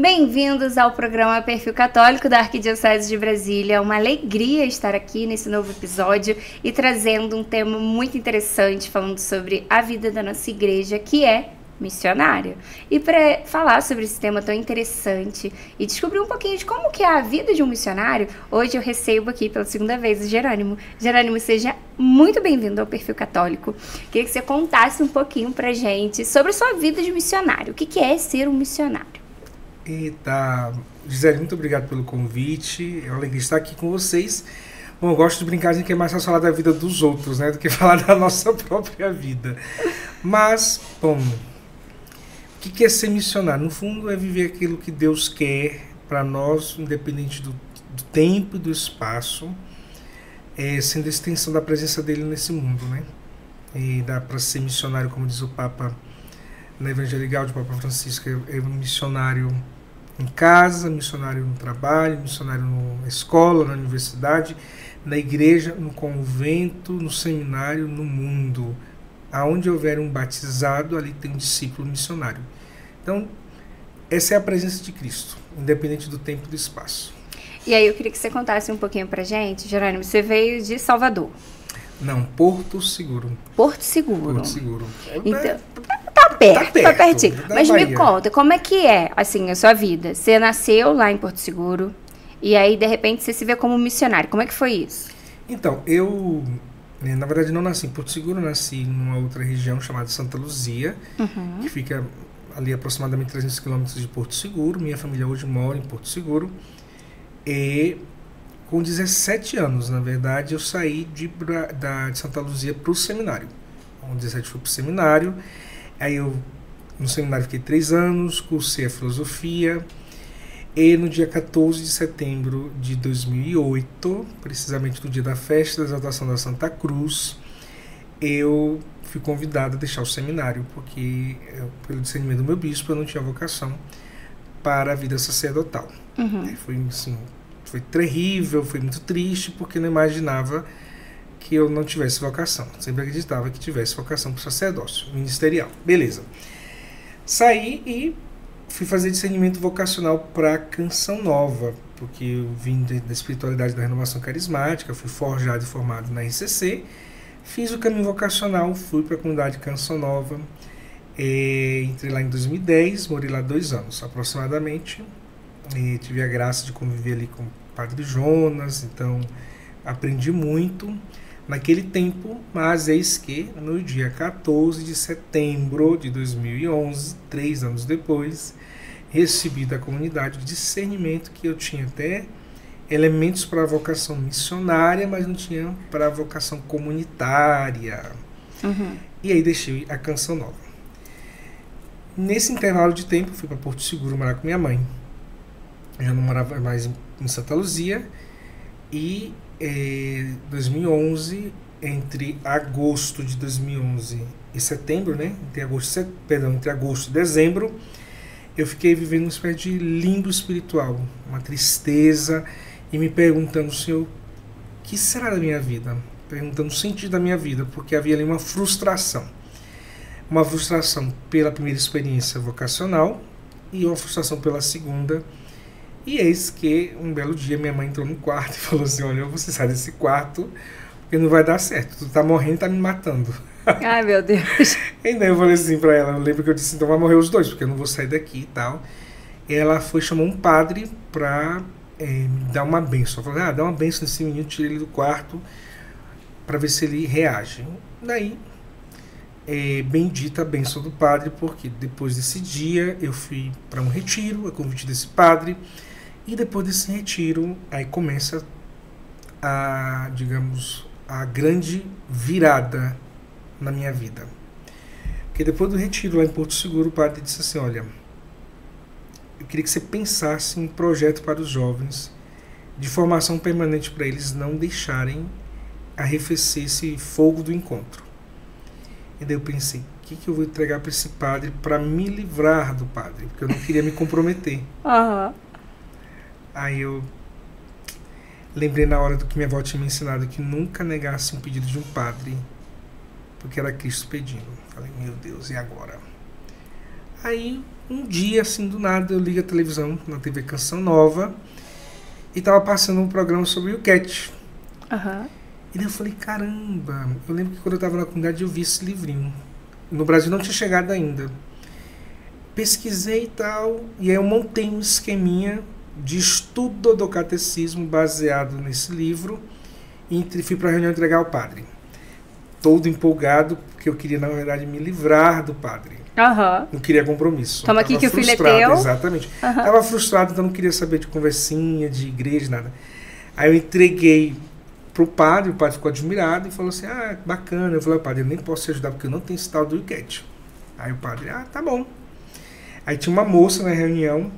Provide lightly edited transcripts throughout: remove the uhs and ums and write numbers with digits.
Bem-vindos ao programa Perfil Católico da Arquidiocese de Brasília. É uma alegria estar aqui nesse novo episódio e trazendo um tema muito interessante, falando sobre a vida da nossa igreja, que é missionária. E para falar sobre esse tema tão interessante e descobrir um pouquinho de como que é a vida de um missionário, hoje eu recebo aqui pela segunda vez o Jerônimo. Jerônimo, seja muito bem-vindo ao Perfil Católico. Queria que você contasse um pouquinho pra gente sobre a sua vida de missionário. O que é ser um missionário? Eita, Gisele, muito obrigado pelo convite. É uma alegria estar aqui com vocês. Bom, eu gosto de brincar que é mais fácil falar da vida dos outros, né, do que falar da nossa própria vida. Mas, bom, o que é ser missionário? No fundo, é viver aquilo que Deus quer para nós, independente do tempo e do espaço, sendo a extensão da presença dele nesse mundo, né? E dá para ser missionário, como diz o Papa na Evangelii Gaudium, o Papa Francisco, é um missionário em casa, missionário no trabalho, missionário na escola, na universidade, na igreja, no convento, no seminário, no mundo. Aonde houver um batizado, ali tem um discípulo missionário. Então, essa é a presença de Cristo, independente do tempo e do espaço. E aí eu queria que você contasse um pouquinho pra gente, Jerônimo, você veio de Salvador. Não, Porto Seguro. Porto Seguro. Porto Seguro. Então, tá pertinho. Mas me conta, como é que é, assim, a sua vida? Você nasceu lá em Porto Seguro e aí, de repente, você se vê como missionário. Como é que foi isso? Então, eu, na verdade, não nasci em Porto Seguro, nasci numa outra região chamada Santa Luzia, que fica ali aproximadamente 300 quilômetros de Porto Seguro. Minha família hoje mora em Porto Seguro. E com 17 anos, na verdade, eu saí de Santa Luzia para o seminário. Com 17 fui para o seminário. Aí eu, no seminário, fiquei 3 anos, cursei a filosofia. E no dia 14 de setembro de 2008, precisamente no dia da festa da exaltação da Santa Cruz, eu fui convidado a deixar o seminário, porque, pelo discernimento do meu bispo, eu não tinha vocação para a vida sacerdotal. Foi assim, foi terrível, foi muito triste, porque eu não imaginava que eu não tivesse vocação. Sempre acreditava que tivesse vocação para o sacerdócio ministerial. Beleza. Saí e fui fazer discernimento vocacional para Canção Nova, porque eu vim da espiritualidade da renovação carismática, fui forjado e formado na RCC, fiz o caminho vocacional, fui para a comunidade Canção Nova, entrei lá em 2010, morei lá 2 anos aproximadamente, tive a graça de conviver ali com o Padre Jonas, então aprendi muito naquele tempo, mas eis que no dia 14 de setembro de 2011, 3 anos depois, recebi da comunidade o discernimento que eu tinha até elementos para a vocação missionária, mas não tinha para a vocação comunitária. E aí deixei a Canção Nova. Nesse intervalo de tempo, fui para Porto Seguro morar com minha mãe. Eu já não morava mais em Santa Luzia. E 2011, entre agosto de 2011 e setembro, né? Entre agosto e dezembro, eu fiquei vivendo uma espécie de limbo espiritual, uma tristeza, e me perguntando, Senhor, o que será da minha vida? Perguntando o sentido da minha vida, porque havia ali uma frustração. Uma frustração pela primeira experiência vocacional e uma frustração pela segunda. E eis que um belo dia minha mãe entrou no quarto e falou assim, olha, você sai desse quarto porque não vai dar certo, tu tá morrendo e tá me matando. Ai, meu Deus. E daí eu falei assim pra ela, eu lembro que eu disse, então vai morrer os dois, porque eu não vou sair daqui e tal. E ela chamou um padre pra me dar uma bênção. Ela falou, dá uma bênção nesse menino, tira ele do quarto pra ver se ele reage. Daí, bendita a bênção do padre, porque depois desse dia eu fui para um retiro, a convite desse padre. E depois desse retiro, aí começa a grande virada na minha vida. Porque depois do retiro lá em Porto Seguro, o padre disse assim, olha, eu queria que você pensasse em um projeto para os jovens, de formação permanente para eles não deixarem arrefecer esse fogo do encontro. E daí eu pensei, o que eu vou entregar para esse padre para me livrar do padre? Porque eu não queria me comprometer. Aí eu lembrei na hora do que minha avó tinha me ensinado, que nunca negasse um pedido de um padre, porque era Cristo pedindo. Falei, meu Deus, e agora? Aí, um dia, assim, do nada, eu ligo a televisão na TV Canção Nova e tava passando um programa sobre o Cat. E daí eu falei, caramba, eu lembro que quando eu tava na comunidade eu vi esse livrinho. No Brasil não tinha chegado ainda. Pesquisei e tal, e aí eu montei um esqueminha de estudo do catecismo baseado nesse livro e fui para a reunião entregar ao padre. Todo empolgado, porque eu queria, na verdade, me livrar do padre. Não queria compromisso. Toma aqui que o filho é teu. Exatamente. Tava frustrado, então não queria saber de conversinha, de igreja, nada. Aí eu entreguei pro padre, o padre ficou admirado e falou assim, bacana. Eu falei, padre, eu nem posso te ajudar porque eu não tenho esse tal do WeCat. Aí o padre, tá bom. Aí tinha uma moça na reunião,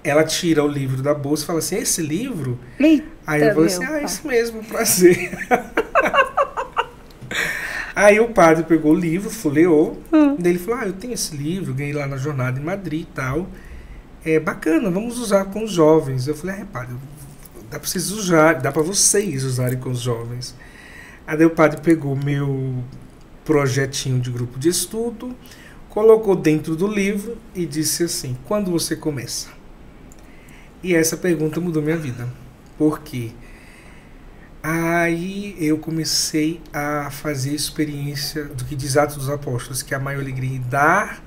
ela tira o livro da bolsa e fala assim, esse livro? Eita, aí eu falei assim, isso mesmo, prazer. Aí o padre pegou o livro, folheou, daí ele falou, eu tenho esse livro, ganhei lá na jornada em Madrid e tal, é bacana, vamos usar com os jovens. Eu falei, padre, dá para vocês usarem com os jovens. Aí o padre pegou meu projetinho de grupo de estudo, colocou dentro do livro e disse assim, quando você começa? E essa pergunta mudou minha vida. Por quê? Aí eu comecei a fazer a experiência do que diz Atos dos Apóstolos, que é a maior alegria em dar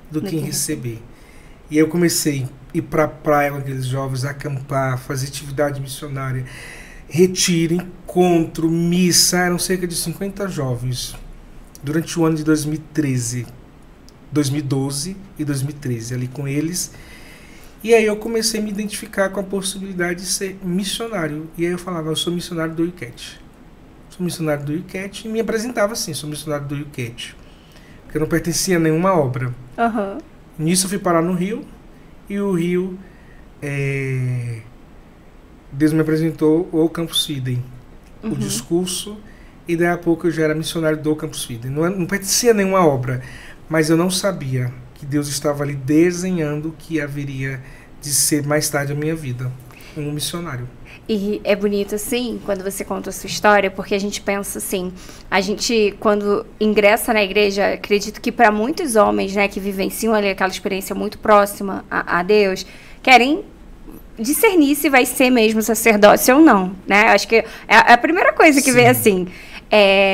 do que em receber. E aí eu comecei a ir para a praia com aqueles jovens, acampar, fazer atividade missionária, retiro, encontro, missa. Eram cerca de 50 jovens durante o ano de 2013. 2012 e 2013, ali com eles. E aí eu comecei a me identificar com a possibilidade de ser missionário. E aí eu falava, eu sou missionário do WeCat. Sou missionário do WeCat e me apresentava assim, sou missionário do WeCat. Porque eu não pertencia a nenhuma obra. Nisso eu fui parar no Rio. E o Rio, Deus me apresentou o Campus Fidem. O discurso. E daí a pouco eu já era missionário do Campus Fidem. Não pertencia a nenhuma obra. Mas eu não sabia que Deus estava ali desenhando o que haveria de ser mais tarde a minha vida, um missionário. E é bonito assim, quando você conta a sua história, porque a gente pensa assim, a gente quando ingressa na igreja, acredito que para muitos homens, né, que vivenciam ali aquela experiência muito próxima a Deus, querem discernir se vai ser mesmo sacerdócio ou não, né? Acho que é a primeira coisa que vem assim.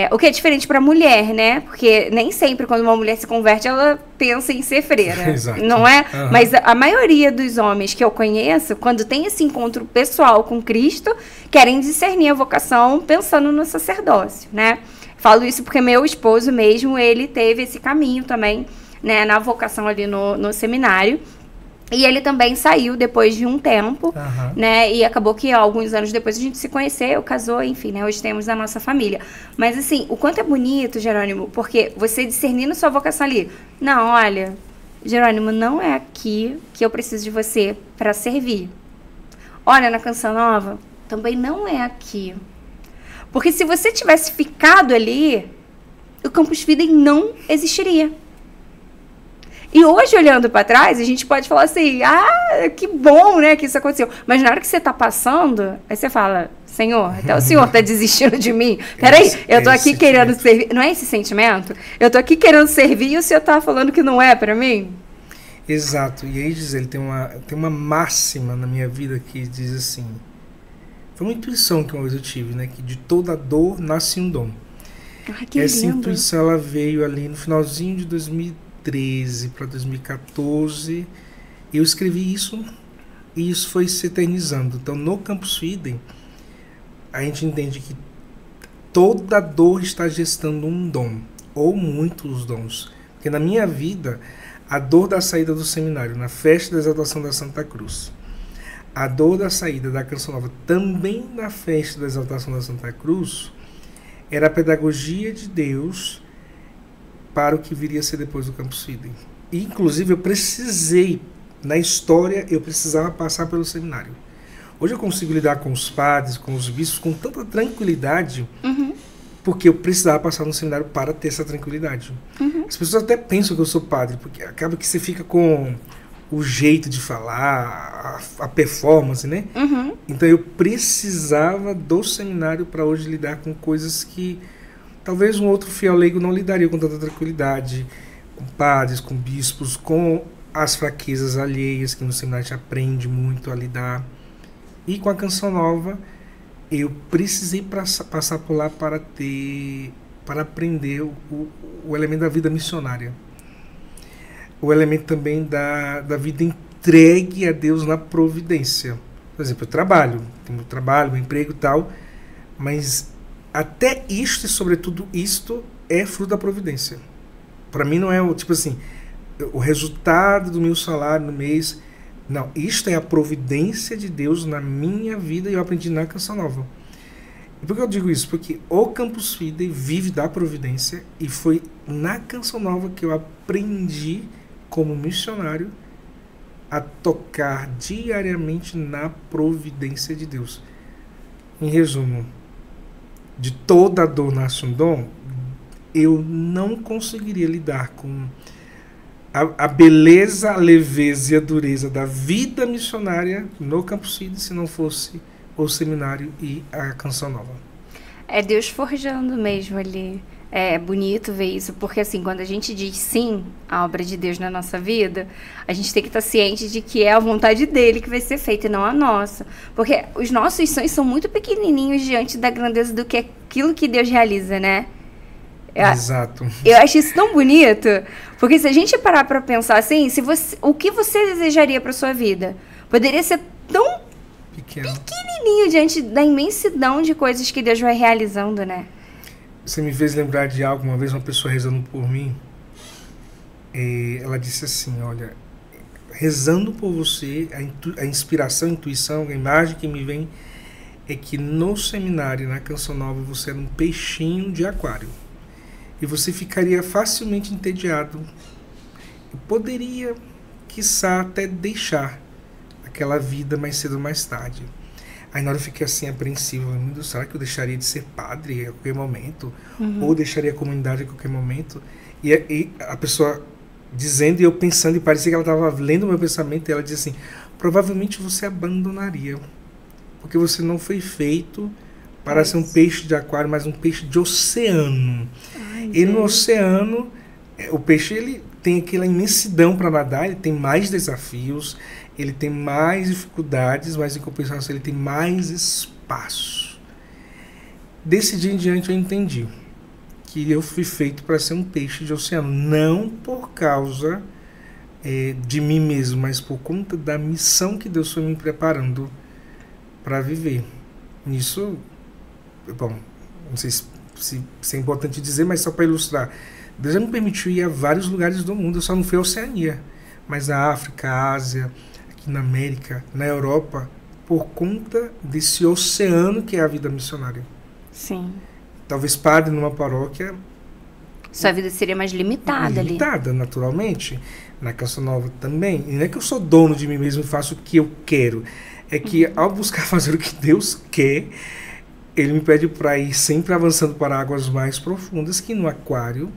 O que é diferente para a mulher, né? Porque nem sempre quando uma mulher se converte, ela pensa em ser freira. Exato. Não é? Mas a maioria dos homens que eu conheço, quando tem esse encontro pessoal com Cristo, querem discernir a vocação pensando no sacerdócio, né? Falo isso porque meu esposo mesmo, ele teve esse caminho também, né? Na vocação ali no seminário. E ele também saiu depois de um tempo, né? E acabou que alguns anos depois a gente se conheceu, casou, enfim, né? Hoje temos a nossa família. Mas assim, o quanto é bonito, Jerônimo, porque você discernindo sua vocação ali. Não, olha, Jerônimo, não é aqui que eu preciso de você para servir. Olha, na Canção Nova, também não é aqui. Porque se você tivesse ficado ali, o Campus Fidem não existiria. E hoje, olhando para trás, a gente pode falar assim, que bom, né, que isso aconteceu. Mas na hora que você está passando, aí você fala, Senhor, até o Senhor está desistindo de mim. Peraí, eu estou aqui querendo servir. Não é esse sentimento? Eu estou aqui querendo servir e o Senhor está falando que não é para mim? Exato. E aí, Gisele, tem uma máxima na minha vida que diz assim, foi uma intuição que uma vez eu tive, né, que de toda dor nasce um dom. Que essa lindo. Intuição, ela veio ali no finalzinho de 2013 para 2014, eu escrevi isso e isso foi se eternizando. Então, no Campus Fidem, a gente entende que toda dor está gestando um dom, ou muitos dons. Porque na minha vida, a dor da saída do seminário, na festa da exaltação da Santa Cruz, a dor da saída da Canção Nova, também na festa da exaltação da Santa Cruz, era a pedagogia de Deus para o que viria a ser depois do Campus Fidem. E, inclusive, eu precisei, na história, eu precisava passar pelo seminário. Hoje eu consigo lidar com os padres, com os bispos, com tanta tranquilidade, porque eu precisava passar no seminário para ter essa tranquilidade. As pessoas até pensam que eu sou padre, porque acaba que você fica com o jeito de falar, a performance, né? Então eu precisava do seminário para hoje lidar com coisas que talvez um outro fiel leigo não lidaria com tanta tranquilidade, padres, com bispos, com as fraquezas alheias, que no seminário a gente aprende muito a lidar. E com a Canção Nova, eu precisei passar por lá para aprender o elemento da vida missionária. O elemento também da vida entregue a Deus na providência. Por exemplo, eu trabalho, tenho meu trabalho, meu emprego e tal, mas até isto e sobretudo isto é fruto da providência. Para mim não é tipo assim, o resultado do meu salário no mês. Não, isto é a providência de Deus na minha vida e eu aprendi na Canção Nova. E por que eu digo isso? Porque o Campus Fidei vive da providência e foi na Canção Nova que eu aprendi como missionário a tocar diariamente na providência de Deus. Em resumo, de toda a dor nasce um dom, eu não conseguiria lidar com a beleza, a leveza e a dureza da vida missionária no Campus Fidei se não fosse o seminário e a Canção Nova. É Deus forjando mesmo ali. É bonito ver isso, porque assim, quando a gente diz sim à obra de Deus na nossa vida, a gente tem que estar ciente de que é a vontade dele que vai ser feita e não a nossa. Porque os nossos sonhos são muito pequenininhos diante da grandeza do que aquilo que Deus realiza, né? Exato. Eu acho isso tão bonito, porque se a gente parar para pensar assim, o que você desejaria para sua vida poderia ser tão pequenininho diante da imensidão de coisas que Deus vai realizando, né? Você me fez lembrar de algo, uma vez uma pessoa rezando por mim, ela disse assim, olha, rezando por você, a inspiração, a intuição, a imagem que me vem é que no seminário, na Canção Nova, você era um peixinho de aquário. E você ficaria facilmente entediado. E poderia, quiçá, até deixar aquela vida mais cedo ou mais tarde. Aí na hora eu fiquei assim, apreensivo. Meu Deus, será que eu deixaria de ser padre a qualquer momento? Uhum. Ou deixaria a comunidade a qualquer momento? E a pessoa dizendo e eu pensando, e parecia que ela estava lendo o meu pensamento, e ela disse assim, provavelmente você abandonaria. Porque você não foi feito para ser um peixe de aquário, mas um peixe de oceano. Ai, e no oceano, o peixe ele tem aquela imensidão para nadar, ele tem mais desafios, ele tem mais dificuldades, mas em compensação ele tem mais espaço. Desse dia em diante eu entendi que eu fui feito para ser um peixe de oceano, não por causa de mim mesmo, mas por conta da missão que Deus foi me preparando para viver. Nisso, bom, não sei se é importante dizer, mas só para ilustrar, Deus já me permitiu ir a vários lugares do mundo, eu só não fui à Oceania, mas na África, Ásia, aqui na América, na Europa, por conta desse oceano que é a vida missionária. Sim. Talvez padre numa paróquia... Sua vida seria mais limitada ali. Limitada, naturalmente. Na Canção Nova também. E não é que eu sou dono de mim mesmo e faço o que eu quero. É que ao buscar fazer o que Deus quer, Ele me pede para ir sempre avançando para águas mais profundas, que no aquário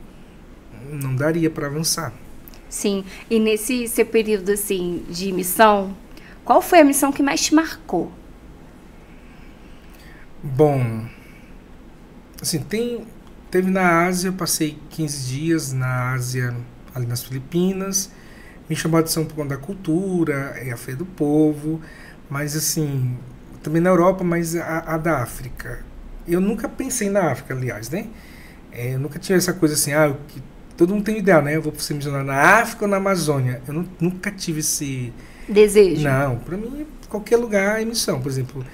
não daria para avançar. Sim, e nesse seu período assim, de missão, qual foi a missão que mais te marcou? Bom, assim, teve na Ásia, eu passei 15 dias na Ásia, ali nas Filipinas, me chamou a atenção por conta da cultura, a fé do povo, mas assim, também na Europa, mas a da África. Eu nunca pensei na África, aliás, né? Eu nunca tive essa coisa assim, todo mundo tem ideal, né? Eu vou ser missionário na África ou na Amazônia. Eu nunca tive esse... desejo? Não, para mim, qualquer lugar é missão. Por exemplo,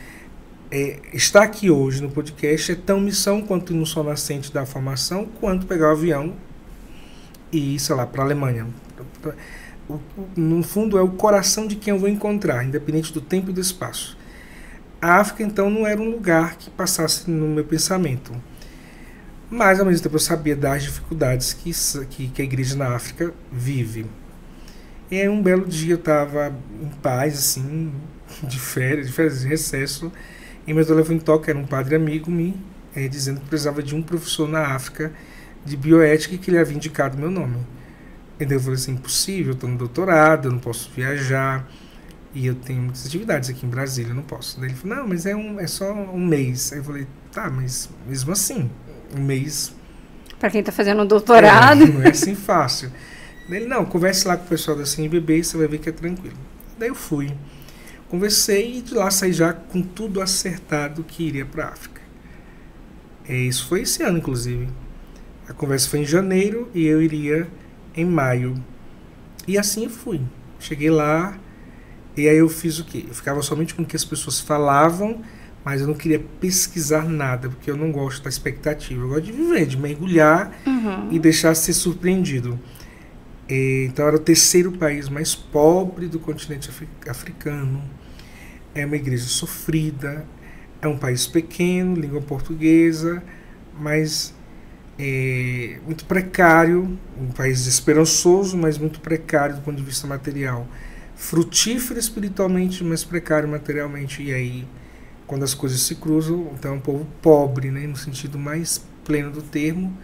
estar aqui hoje no podcast é tão missão quanto ir no Sol Nascente da formação, quanto pegar o avião e ir, sei lá, para a Alemanha. No fundo, é o coração de quem eu vou encontrar, independente do tempo e do espaço. A África, então, não era um lugar que passasse no meu pensamento. Mas, ao mesmo tempo, eu sabia das dificuldades que a igreja na África vive. E aí, um belo dia, eu estava em paz, assim, de férias, de recesso, e meu telefone toca, era um padre amigo me dizendo que precisava de um professor na África de bioética e que ele havia indicado meu nome. E daí eu falei assim, impossível, eu estou no doutorado, eu não posso viajar, e eu tenho muitas atividades aqui em Brasília, eu não posso. Daí ele falou, não, mas é só um mês. Aí eu falei, tá, mas mesmo assim, um mês... Para quem está fazendo um doutorado... não é assim fácil. Ele, não, converse lá com o pessoal da CNBB e você vai ver que é tranquilo. Daí eu fui, conversei e de lá saí já com tudo acertado que iria para a África. Isso foi esse ano, inclusive. A conversa foi em janeiro e eu iria em maio. E assim eu fui. Cheguei lá e aí eu fiz o quê? Eu ficava somente com o que as pessoas falavam, mas eu não queria pesquisar nada, porque eu não gosto da expectativa. Eu gosto de viver, de mergulhar e deixar ser surpreendido. Então era o terceiro país mais pobre do continente africano. É uma igreja sofrida, é um país pequeno, língua portuguesa, mas muito precário, um país esperançoso, mas muito precário do ponto de vista material. Frutífero espiritualmente, mas precário materialmente. E aí, quando as coisas se cruzam, então é um povo pobre, né, no sentido mais pleno do termo.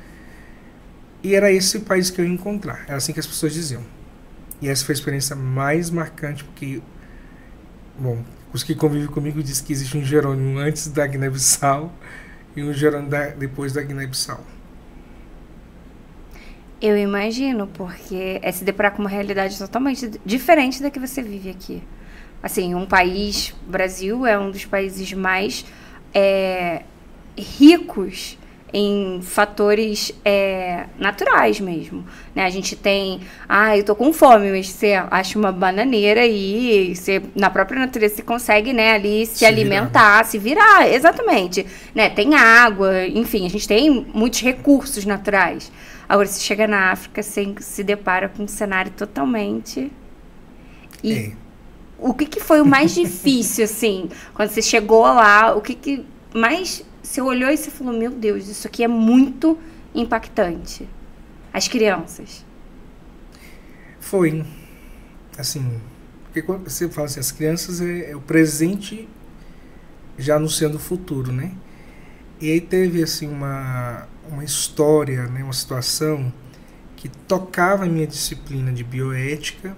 E era esse o país que eu ia encontrar. Era assim que as pessoas diziam. E essa foi a experiência mais marcante, porque, bom, os que convivem comigo dizem que existe um Jerônimo antes da Guiné-Bissau e um Jerônimo depois da Guiné-Bissau. Eu imagino, porque é se deparar com uma realidade totalmente diferente da que você vive aqui. Assim, um país, o Brasil é um dos países mais ricos em fatores naturais mesmo, né? A gente tem, eu tô com fome, mas você acha uma bananeira e você, na própria natureza você consegue, né, ali se alimentar, se virar, exatamente, né? Tem água, enfim, a gente tem muitos recursos naturais. Agora, você chega na África, você se depara com um cenário totalmente... E o que foi o mais difícil, assim, quando você chegou lá, o que mais... Você olhou e você falou, meu Deus, isso aqui é muito impactante. As crianças. Foi. Assim, porque quando você fala assim, as crianças é o presente já anunciando o futuro, né? E aí teve, assim, uma história, né, uma situação que tocava a minha disciplina de bioética.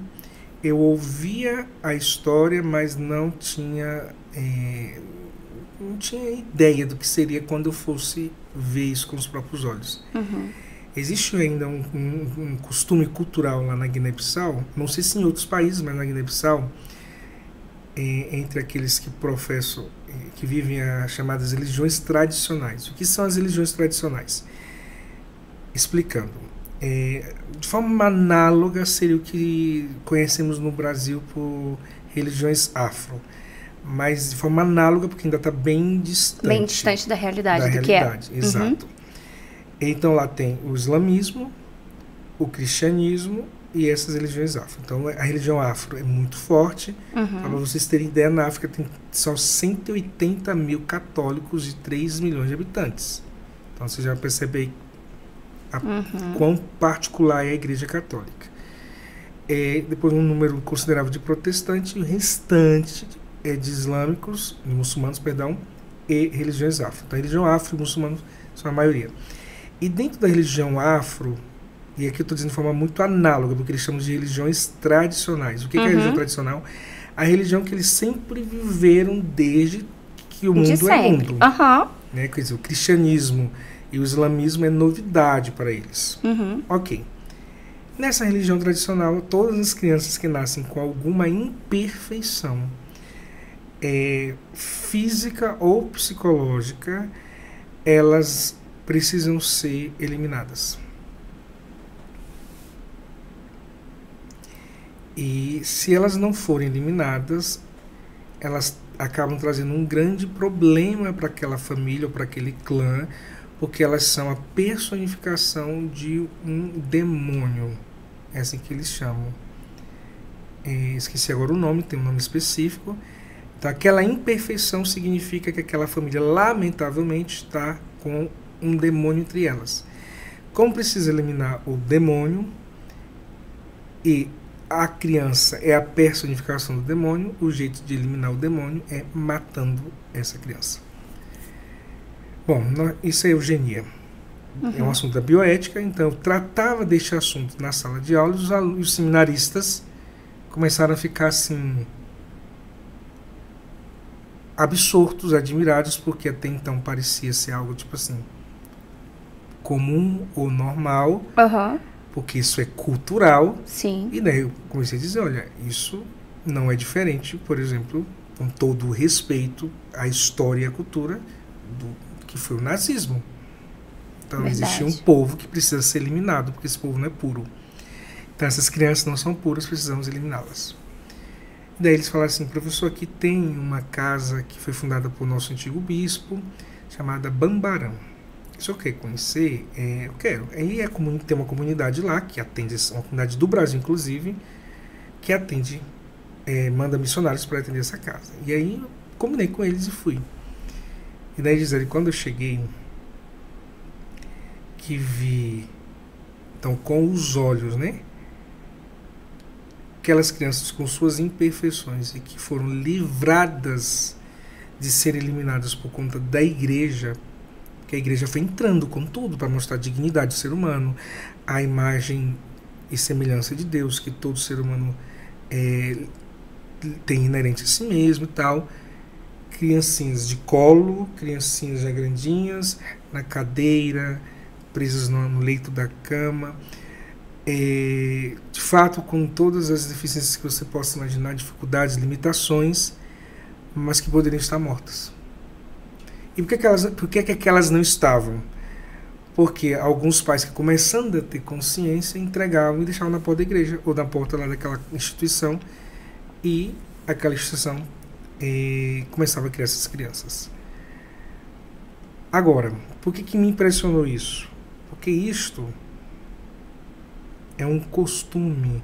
Eu ouvia a história, mas não tinha ideia do que seria quando eu fosse ver isso com os próprios olhos. Existe ainda um costume cultural lá na Guiné-Bissau, não sei se em outros países, mas na Guiné-Bissau, entre aqueles que professam, que vivem as chamadas religiões tradicionais. O que são as religiões tradicionais? Explicando. De forma análoga seria o que conhecemos no Brasil por religiões afro. Mas de forma análoga, porque ainda está bem distante. Bem distante da realidade, do que é. Exato. Então lá tem o islamismo, o cristianismo e essas religiões afro. Então a religião afro é muito forte. Para vocês terem ideia, na África tem só 180 mil católicos e 3 milhões de habitantes. Então você já percebe quão particular é a igreja católica. Depois um número considerável de protestantes e o restante de islâmicos, de muçulmanos, perdão, e religiões afro. Então a religião afro e muçulmanos são a maioria. E dentro da religião afro, e aqui eu estou dizendo de forma muito análoga, porque eles chamam de religiões tradicionais. O que é a religião tradicional? A religião que eles sempre viveram desde que o mundo é mundo. Né? Quer dizer, o cristianismo e o islamismo é novidade para eles. Ok. Nessa religião tradicional, todas as crianças que nascem com alguma imperfeição física ou psicológica, elas precisam ser eliminadas. E se elas não forem eliminadas, elas acabam trazendo um grande problema para aquela família ou para aquele clã, porque elas são a personificação de um demônio. É assim que eles chamam. Esqueci agora o nome, tem um nome específico. Então, aquela imperfeição significa que aquela família, lamentavelmente, está com um demônio entre elas. Como precisa eliminar o demônio e a criança é a personificação do demônio, o jeito de eliminar o demônio é matando essa criança. Bom, isso é eugenia. É um assunto da bioética, então eu tratava deste assunto na sala de aula e os seminaristas começaram a ficar assim absortos, admirados, porque até então parecia ser algo tipo assim comum ou normal, porque isso é cultural. Sim. E daí eu comecei a dizer, olha, isso não é diferente, por exemplo, com todo o respeito à história e à cultura que foi o nazismo. Então existe um povo que precisa ser eliminado, porque esse povo não é puro. Então essas crianças não são puras, precisamos eliminá-las. Daí eles falaram assim, professor, aqui tem uma casa que foi fundada por nosso antigo bispo, chamada Bambarão. Se eu quer conhecer, eu quero. Aí tem uma comunidade lá, que atende, uma comunidade do Brasil, inclusive, que atende, manda missionários para atender essa casa. E aí eu combinei com eles e fui. E daí diz ele, quando eu cheguei, que vi, então com os olhos, né? Aquelas crianças com suas imperfeições e que foram livradas de serem eliminadas por conta da igreja, que a igreja foi entrando com tudo para mostrar a dignidade do ser humano, a imagem e semelhança de Deus, que todo ser humano tem inerente a si mesmo e tal. Criancinhas de colo, criancinhas já grandinhas, na cadeira, presas no leito da cama. De fato, com todas as deficiências que você possa imaginar, dificuldades, limitações, mas que poderiam estar mortas. E por que aquelas não estavam? Porque alguns pais que, começando a ter consciência, entregavam e deixavam na porta da igreja, ou na porta lá daquela instituição, e aquela instituição começava a criar essas crianças. Agora, por que me impressionou isso? Porque isto é um costume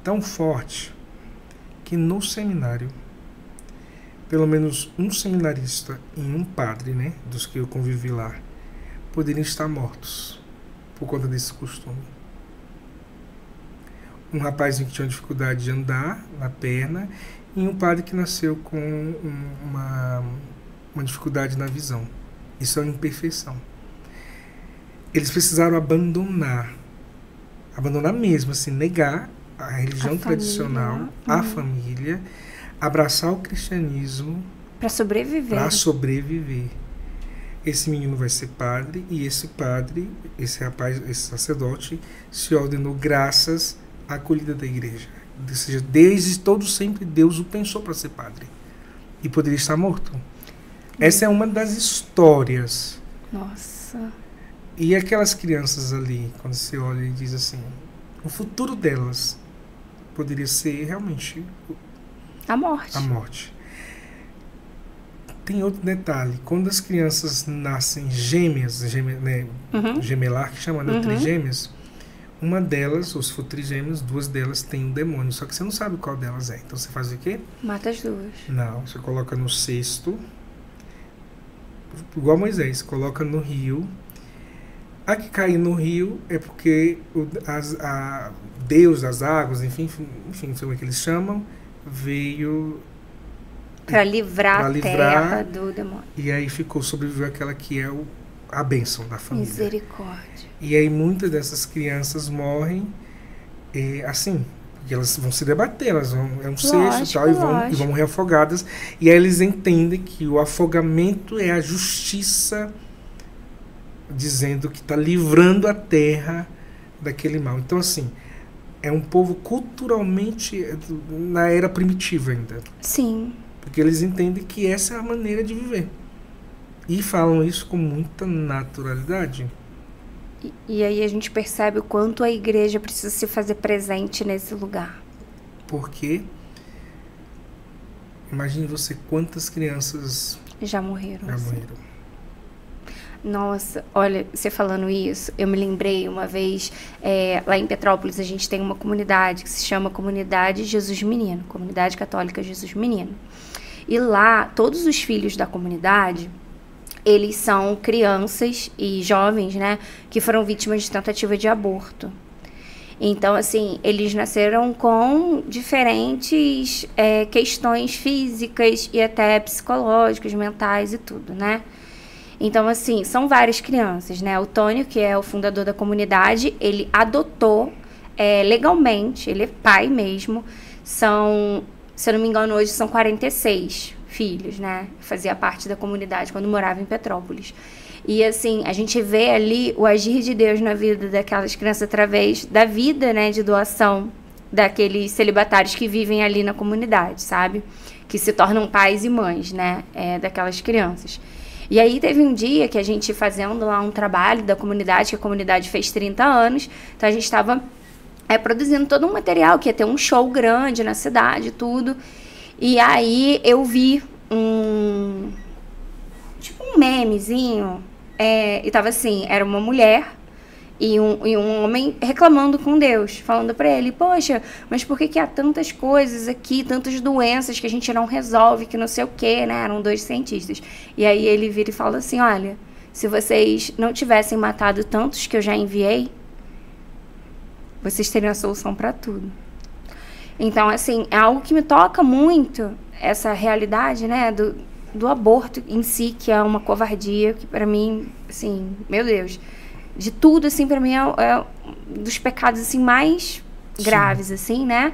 tão forte que no seminário, pelo menos um seminarista e um padre, né, dos que eu convivi lá, poderiam estar mortos por conta desse costume. Um rapazinho que tinha dificuldade de andar na perna e um padre que nasceu com uma dificuldade na visão. Isso é uma imperfeição. Eles precisaram abandonar mesmo, assim, negar a religião tradicional, a família, abraçar o cristianismo para sobreviver. Esse menino vai ser padre e esse padre, esse rapaz, esse sacerdote se ordenou graças à acolhida da igreja. Ou seja, desde todo sempre Deus o pensou para ser padre e poderia estar morto. Essa é uma das histórias. Nossa. E aquelas crianças ali, quando você olha e diz assim, o futuro delas poderia ser realmente a morte. Tem outro detalhe, quando as crianças nascem gêmeas, né, gemelar, que chama, né, trigêmeas, uma delas, ou se for trigêmeas, duas delas têm um demônio, só que você não sabe qual delas é. Então você faz o quê? Mata as duas. Não, você coloca no cesto, igual Moisés, coloca no rio. A que cair no rio é porque Deus das águas, enfim, não sei como é que eles chamam, veio para livrar a terra do demônio. E aí sobreviveu aquela que é a bênção da família. Misericórdia. E aí muitas dessas crianças morrem assim, porque elas vão se debater, elas vão, um cesto e tal, e vão morrer afogadas. E aí eles entendem que o afogamento é a justiça dizendo que está livrando a terra daquele mal. Então, assim, é um povo culturalmente na era primitiva ainda. Sim. Porque eles entendem que essa é a maneira de viver. E falam isso com muita naturalidade. E aí a gente percebe o quanto a igreja precisa se fazer presente nesse lugar. Porque imagine você quantas crianças já morreram. Nossa, olha, você falando isso, eu me lembrei uma vez, lá em Petrópolis a gente tem uma comunidade que se chama Comunidade Jesus Menino, Comunidade Católica Jesus Menino. E lá, todos os filhos da comunidade, eles são crianças e jovens, né, que foram vítimas de tentativa de aborto. Então, assim, eles nasceram com diferentes questões físicas e até psicológicas, mentais e tudo, né? Então, assim, são várias crianças, né? O Tônio, que é o fundador da comunidade, ele adotou legalmente, ele é pai mesmo. São, se eu não me engano, hoje são 46 filhos, né? Fazia parte da comunidade quando morava em Petrópolis. E assim, a gente vê ali o agir de Deus na vida daquelas crianças através da vida, né, de doação daqueles celibatários que vivem ali na comunidade, sabe? Que se tornam pais e mães, né, daquelas crianças. E aí teve um dia que a gente fazendo lá um trabalho da comunidade, que a comunidade fez 30 anos, então a gente estava produzindo todo um material, que ia ter um show grande na cidade, tudo. E aí eu vi tipo um memezinho, e tava assim, era uma mulher e um homem reclamando com Deus, falando pra ele, poxa, mas por que há tantas coisas aqui, tantas doenças que a gente não resolve, que não sei o quê, né? Eram 2 cientistas. E aí ele vira e fala assim, olha, se vocês não tivessem matado tantos que eu já enviei, vocês teriam a solução para tudo. Então, assim, é algo que me toca muito, essa realidade, né, do aborto em si, que é uma covardia, que para mim, assim, meu Deus, de tudo, assim, para mim é dos pecados, assim, mais graves, assim, né?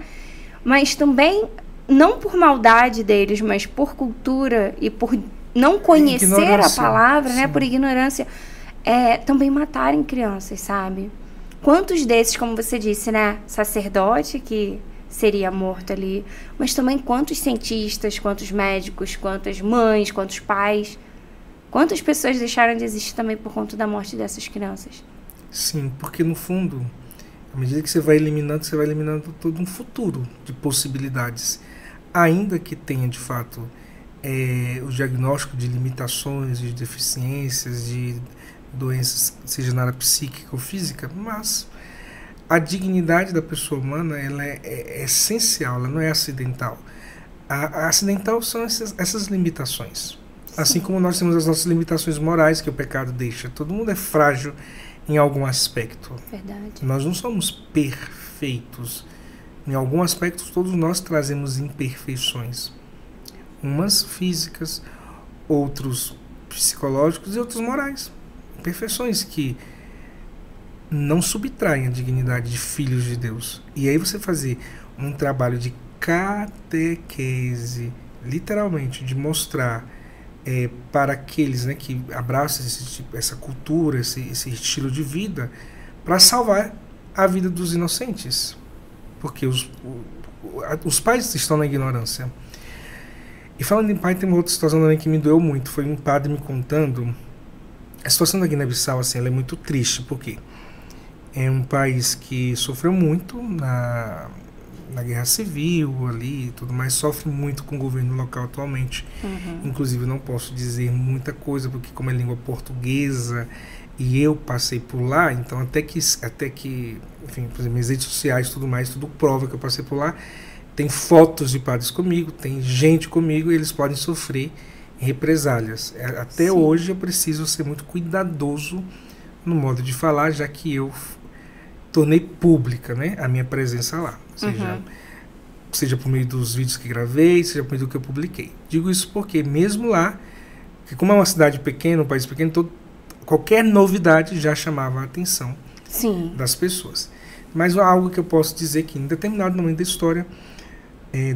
Mas também, não por maldade deles, mas por cultura e por não conhecer a palavra, né, por ignorância, também matarem crianças, sabe? Quantos desses, como você disse, né, sacerdote que seria morto ali, mas também quantos cientistas, quantos médicos, quantas mães, quantos pais, quantas pessoas deixaram de existir também por conta da morte dessas crianças? Sim, porque no fundo, à medida que você vai eliminando todo um futuro de possibilidades, ainda que tenha de fato o diagnóstico de limitações, de deficiências, de doenças, seja na área psíquica ou física, mas a dignidade da pessoa humana, ela é essencial, ela não é acidental. A acidental são essas limitações. Sim. Assim como nós temos as nossas limitações morais que o pecado deixa. Todo mundo é frágil em algum aspecto. Verdade. Nós não somos perfeitos. Em algum aspecto, todos nós trazemos imperfeições. Umas físicas, outros psicológicos e outros morais. Imperfeições que não subtraem a dignidade de filhos de Deus. E aí você fazer um trabalho de catequese, literalmente, de mostrar para aqueles, né, que abraçam essa cultura, esse estilo de vida, para salvar a vida dos inocentes. Porque os pais estão na ignorância. E falando em pai, tem uma outra situação também que me doeu muito. Foi um padre me contando. A situação da Guiné-Bissau, assim, ela é muito triste, porque é um país que sofreu muito na guerra civil ali e tudo mais, sofre muito com o governo local atualmente. Inclusive, não posso dizer muita coisa, porque como é língua portuguesa e eu passei por lá, então até que enfim, por exemplo, minhas redes sociais, tudo mais, tudo prova que eu passei por lá. Tem fotos de padres comigo, tem gente comigo, e eles podem sofrer represálias. Até Sim. Hoje eu preciso ser muito cuidadoso no modo de falar, já que eu tornei pública, né, a minha presença lá. Seja por meio dos vídeos que gravei, seja por meio do que eu publiquei. Digo isso porque mesmo lá, que como é uma cidade pequena, um país pequeno, qualquer novidade já chamava a atenção Sim. das pessoas. Mas algo que eu posso dizer que em determinado momento da história,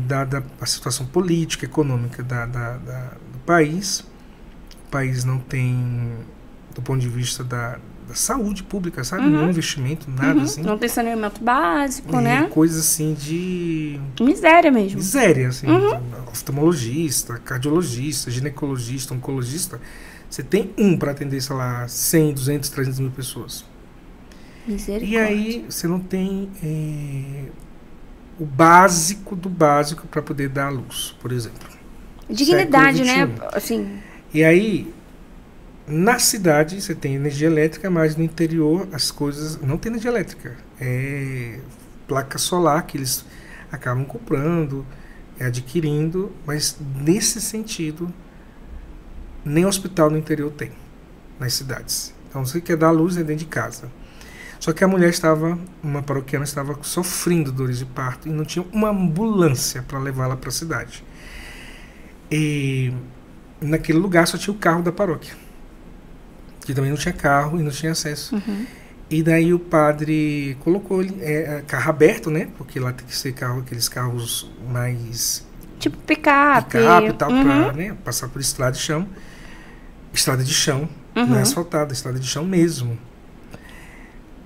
dada a situação política, econômica do país, o país não tem, do ponto de vista da saúde pública, sabe? Nenhum investimento, nada assim. Não tem saneamento básico, né? Coisa assim de... miséria mesmo. Miséria, assim. Oftalmologista, cardiologista, ginecologista, oncologista. Você tem para atender, sei lá, 100, 200, 300 mil pessoas. Misericórdia. E aí você não tem o básico do básico para poder dar à luz, por exemplo. Dignidade, né? Assim. E aí, na cidade, você tem energia elétrica, mas no interior as coisas não tem energia elétrica. É placa solar que eles acabam comprando, adquirindo, mas nesse sentido, nem hospital no interior tem, nas cidades. Então, você quer dar à luz dentro de casa. Só que a mulher uma paroquiana estava sofrendo dores de parto e não tinha uma ambulância para levá-la para a cidade. E naquele lugar só tinha o carro da paróquia, que também não tinha carro e não tinha acesso. E daí o padre colocou carro aberto, né? Porque lá tem que ser aqueles carros mais... tipo picape e tal, para, né, passar por estrada de chão. não é asfaltada, é estrada de chão mesmo.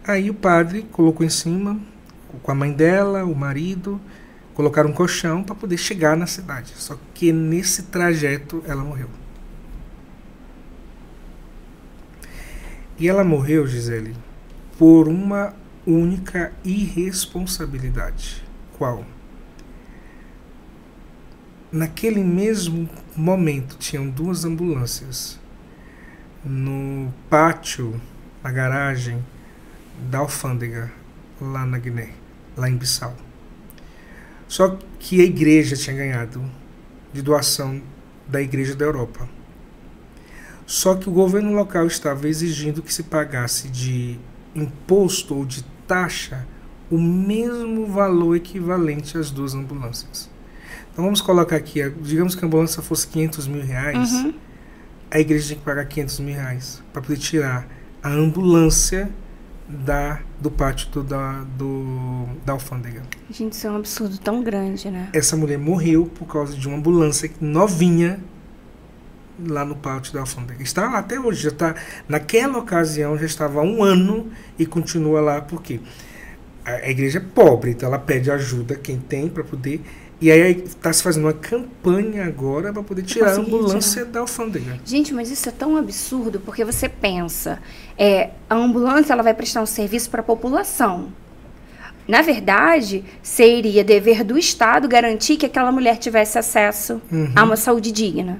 Aí o padre colocou em cima, com a mãe dela, o marido, colocaram um colchão para poder chegar na cidade. Só que nesse trajeto ela morreu. E ela morreu, Gisele, por uma única irresponsabilidade. Qual? Naquele mesmo momento tinham 2 ambulâncias no pátio, na garagem da alfândega, lá na Guiné, lá em Bissau. Só que a igreja tinha ganhado de doação da Igreja da Europa. Só que o governo local estava exigindo que se pagasse de imposto ou de taxa o mesmo valor equivalente às 2 ambulâncias. Então vamos colocar aqui, digamos que a ambulância fosse 500 mil reais, a igreja tinha que pagar 500 mil reais para poder tirar a ambulância do pátio da alfândega. Gente, isso é um absurdo tão grande, né? Essa mulher morreu por causa de uma ambulância novinha lá no pátio da alfândega. Está lá até hoje, já está, naquela ocasião já estava há 1 ano e continua lá, porque a igreja é pobre, então ela pede ajuda quem tem para poder. E aí está se fazendo uma campanha agora para poder tirar a ambulância da alfândega. Gente, mas isso é tão absurdo, porque você pensa, a ambulância ela vai prestar um serviço para a população. Na verdade, seria dever do Estado garantir que aquela mulher tivesse acesso a uma saúde digna.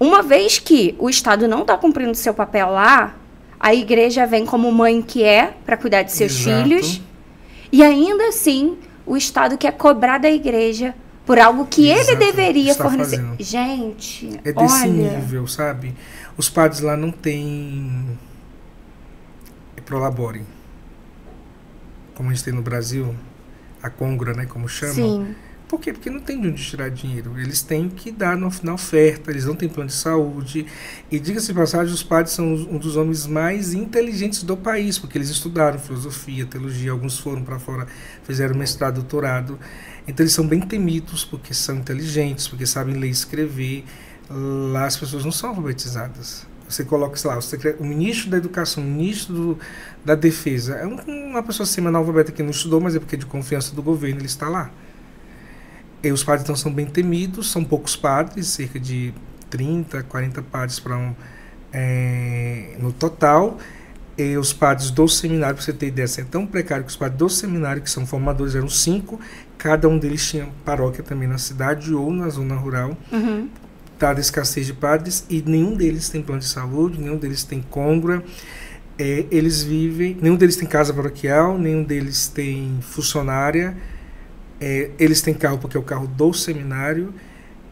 Uma vez que o Estado não está cumprindo seu papel lá, a igreja vem como mãe que é para cuidar de seus filhos. E ainda assim, o Estado quer cobrar da igreja por algo que ele deveria fornecer. Fazendo. Gente, é desse nível, sabe? Os padres lá não têm prolabore, como a gente tem no Brasil, a Congra, né, como chamam. Sim. Por quê? Porque não tem de onde tirar dinheiro. Eles têm que dar na oferta, eles não têm plano de saúde. E diga-se de passagem, os padres são um dos homens mais inteligentes do país, porque eles estudaram filosofia, teologia, alguns foram para fora, fizeram mestrado, doutorado. Então eles são bem temidos, porque são inteligentes, porque sabem ler e escrever. Lá as pessoas não são alfabetizadas. Você coloca, sei lá, o ministro da Educação, o ministro da Defesa, é uma pessoa semi-analfabeta que não estudou, mas é porque é de confiança do governo, ele está lá. E os padres então são bem temidos, são poucos padres, cerca de 30, 40 padres no total. E os padres do seminário, para você ter ideia, é tão precário que os padres do seminário, que são formadores, eram 5, cada um deles tinha paróquia também na cidade ou na zona rural, dada a escassez de padres, e nenhum deles tem plano de saúde, nenhum deles tem congra, eles vivem, nenhum deles tem casa paroquial, nenhum deles tem funcionária. Eles têm carro porque é o carro do seminário,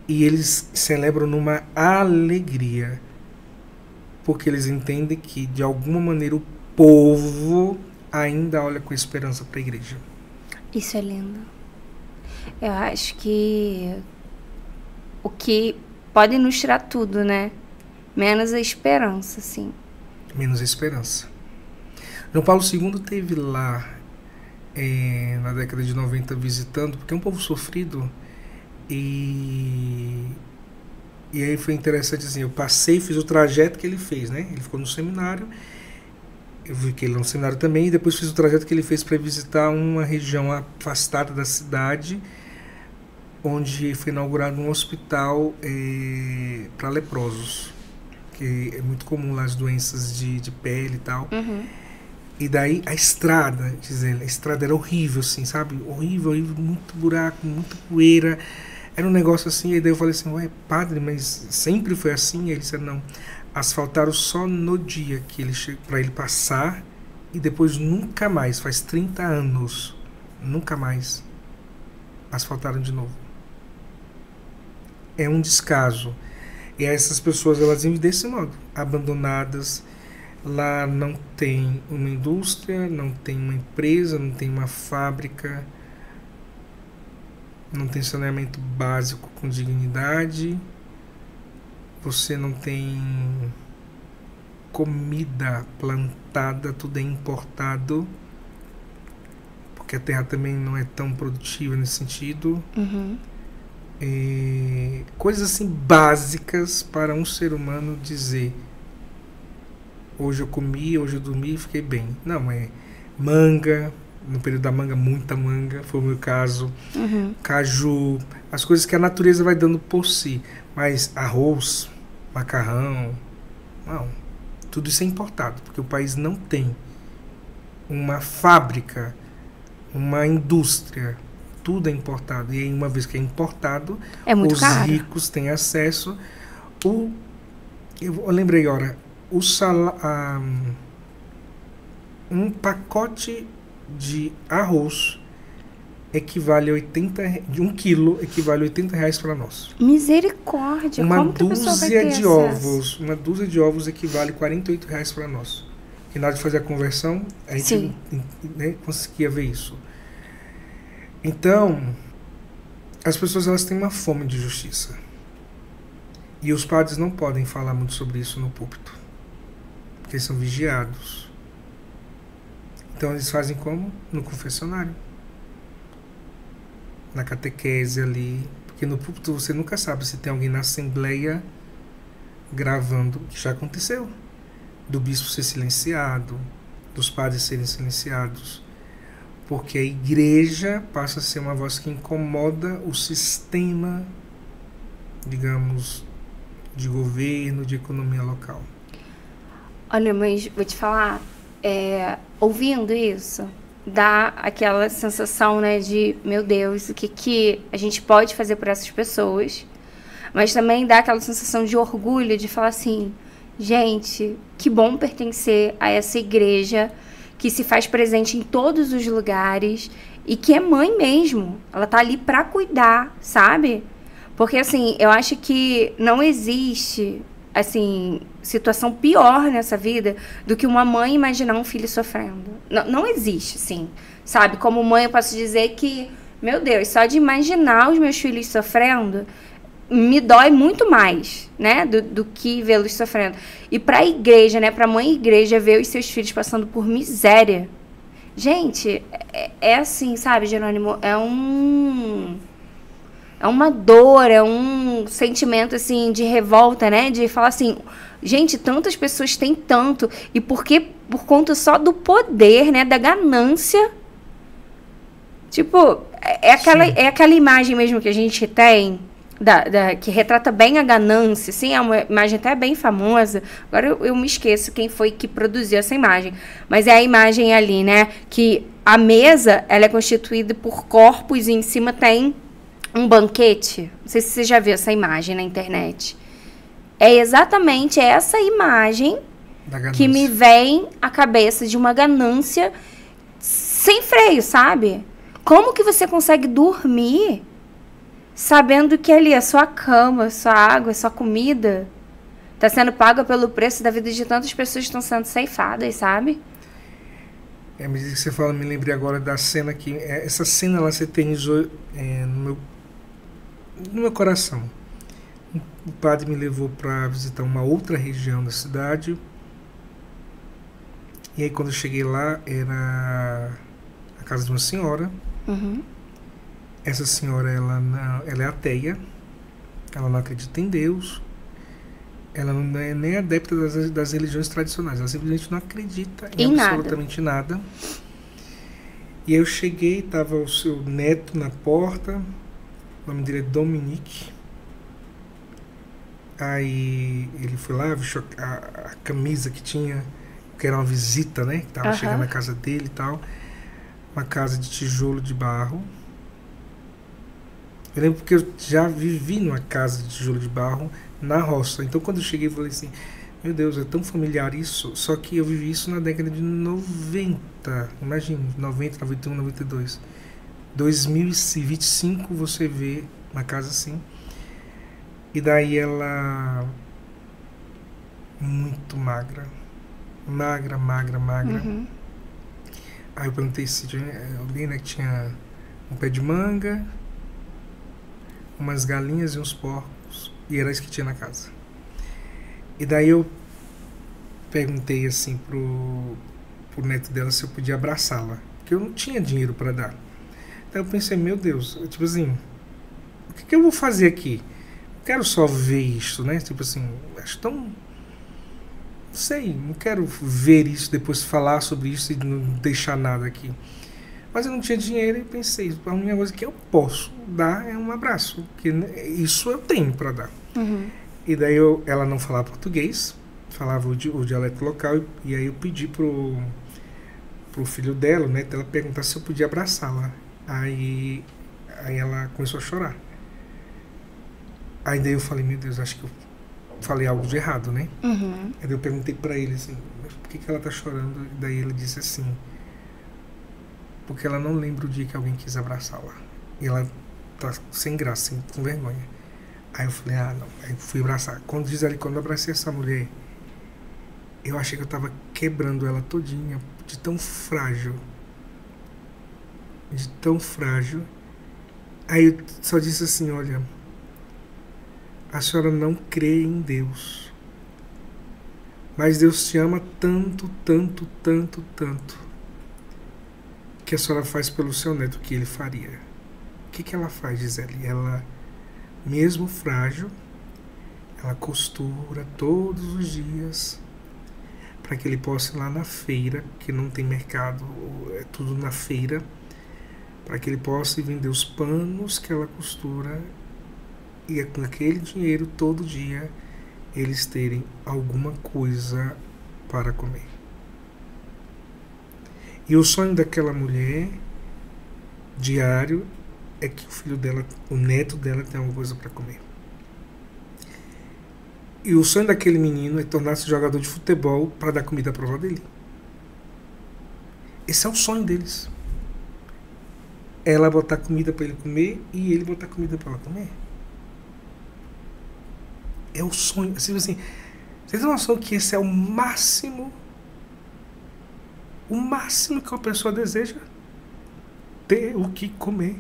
e eles celebram numa alegria, porque eles entendem que de alguma maneira o povo ainda olha com esperança para a igreja. Isso é lindo. Eu acho que o que pode nos tirar tudo, né? Menos a esperança, sim. Menos a esperança. João Paulo II teve lá na década de 90 visitando, porque é um povo sofrido, e aí foi interessante assim, eu passei, fiz o trajeto que ele fez, né? Ele ficou no seminário, eu vi que ele no seminário também, e depois fiz o trajeto que ele fez para visitar uma região afastada da cidade, onde foi inaugurado um hospital para leprosos, que é muito comum lá as doenças de pele e tal. E daí a estrada, Gisele, a estrada era horrível, assim, sabe? Horrível, muito buraco, muita poeira. Era um negócio assim, e daí eu falei assim, ué, padre, mas sempre foi assim? E ele disse, não, asfaltaram só no dia que ele chegou, para ele passar, e depois nunca mais, faz 30 anos, nunca mais asfaltaram de novo. É um descaso. E essas pessoas, elas vivem desse modo, abandonadas. Lá não tem uma indústria, não tem uma empresa, não tem uma fábrica, não tem saneamento básico com dignidade, você não tem comida plantada, tudo é importado, porque a terra também não é tão produtiva nesse sentido. Coisas assim básicas para um ser humano dizer: hoje eu comi, hoje eu dormi e fiquei bem. Não, é manga, no período da manga, muita manga, foi o meu caso. Caju, as coisas que a natureza vai dando por si. Mas arroz, macarrão, não. Tudo isso é importado, porque o país não tem uma fábrica, uma indústria. Tudo é importado. E aí, uma vez que é importado, os ricos têm acesso. Eu lembrei agora, um pacote de arroz equivale a 80, de 1 quilo equivale a R$80 para nós. Misericórdia! Uma como que a pessoa vai ter dúzia de acesso? ovos, uma dúzia de ovos equivale a R$48 para nós. E na hora de fazer a conversão, a gente né, conseguia ver isso. Então, as pessoas elas têm uma fome de justiça. E os padres não podem falar muito sobre isso no púlpito, porque eles são vigiados. Então eles fazem como? No confessionário. Na catequese ali. Porque no púlpito você nunca sabe se tem alguém na assembleia gravando, que já aconteceu. Do bispo ser silenciado, dos padres serem silenciados. Porque a igreja passa a ser uma voz que incomoda o sistema, digamos, de governo, de economia local. Olha, mas vou te falar, ouvindo isso, dá aquela sensação, né, de, meu Deus, o que a gente pode fazer por essas pessoas, mas também dá aquela sensação de orgulho, de falar assim, gente, que bom pertencer a essa igreja que se faz presente em todos os lugares e que é mãe mesmo, ela tá ali para cuidar, sabe? Porque, assim, eu acho que não existe, assim, situação pior nessa vida do que uma mãe imaginar um filho sofrendo. Não existe, sim. Sabe? Como mãe, eu posso dizer que, meu Deus, só de imaginar os meus filhos sofrendo me dói muito mais, né? Do que vê-los sofrendo. E pra igreja, né? Pra mãe igreja, ver os seus filhos passando por miséria. Gente, é assim, sabe, Jerônimo? É uma dor, é um sentimento, assim, de revolta, né? De falar assim, gente, tantas pessoas têm tanto, e por conta só do poder, né? Da ganância. Tipo, é aquela imagem mesmo que a gente tem, que retrata bem a ganância, assim, é uma imagem até bem famosa. Agora eu me esqueço quem foi que produziu essa imagem. Mas é a imagem ali, né? Que a mesa, ela é constituída por corpos e em cima tem um banquete. Não sei se você já viu essa imagem na internet. É exatamente essa imagem que me vem à cabeça, de uma ganância sem freio, sabe? Como que você consegue dormir sabendo que ali a sua cama, a sua água, a sua comida está sendo paga pelo preço da vida de tantas pessoas que estão sendo ceifadas, sabe? À medida que você fala, me lembrei agora da cena que... essa cena ela se eternizou no meu coração. O padre me levou para visitar uma outra região da cidade. E aí quando eu cheguei lá, era a casa de uma senhora. Essa senhora, ela é ateia. Ela não acredita em Deus. Ela não é nem adepta das religiões tradicionais. Ela simplesmente não acredita em absolutamente nada. E aí eu cheguei, estava o seu neto na porta. O nome dele é Dominique. Aí ele foi lá, vestiu a camisa que tinha, que era uma visita, né? Que estava chegando na casa dele e tal. Uma casa de tijolo de barro. Eu lembro porque eu já vivi numa casa de tijolo de barro na roça. Então quando eu cheguei eu falei assim, meu Deus, é tão familiar isso. Só que eu vivi isso na década de 90. Imagina, 90, 91, 92. 2025 você vê uma casa assim. E daí ela muito magra. Magra. Aí eu perguntei se tinha alguém, né, que tinha um pé de manga, umas galinhas e uns porcos. E era isso que tinha na casa. E daí eu perguntei assim pro neto dela se eu podia abraçá-la. Porque eu não tinha dinheiro para dar. Então eu pensei, meu Deus, tipo assim, o que eu vou fazer aqui? Não quero só ver isso, né? Tipo assim, acho tão sei, não quero ver isso, depois falar sobre isso e não deixar nada aqui. Mas eu não tinha dinheiro e pensei, a única coisa que eu posso dar é um abraço, que isso eu tenho para dar. E daí ela não falava português, falava o dialeto local, e aí eu pedi pro filho dela, né, dela perguntar se eu podia abraçá-la. Aí ela começou a chorar. Aí daí eu falei, meu Deus, acho que eu falei algo de errado, né? Aí daí eu perguntei pra ele assim, por que ela tá chorando? E daí ele disse assim, porque ela não lembra o dia que alguém quis abraçá-la. E ela tá sem graça, com vergonha. Aí eu falei, não. Aí eu fui abraçar. Quando eu abracei essa mulher, eu achei que eu tava quebrando ela todinha, de tão frágil. De tão frágil. Aí eu só disse assim, olha, a senhora não crê em Deus. Mas Deus te ama tanto, tanto, tanto, tanto, que a senhora faz pelo seu neto o que ele faria. O que ela faz, Gisele? Ela, mesmo frágil, ela costura todos os dias para que ele possa ir lá na feira, que não tem mercado, é tudo na feira, para que ele possa ir vender os panos que ela costura e com aquele dinheiro todo dia eles terem alguma coisa para comer. E o sonho daquela mulher diário é que o filho dela, o neto dela, tenha alguma coisa para comer. E o sonho daquele menino é tornar-se jogador de futebol para dar comida para a avó dele. Esse é o sonho deles. Ela botar comida para ele comer e ele botar comida para ela comer. É o sonho. Assim, vocês têm noção que esse é o máximo que uma pessoa deseja? Ter o que comer.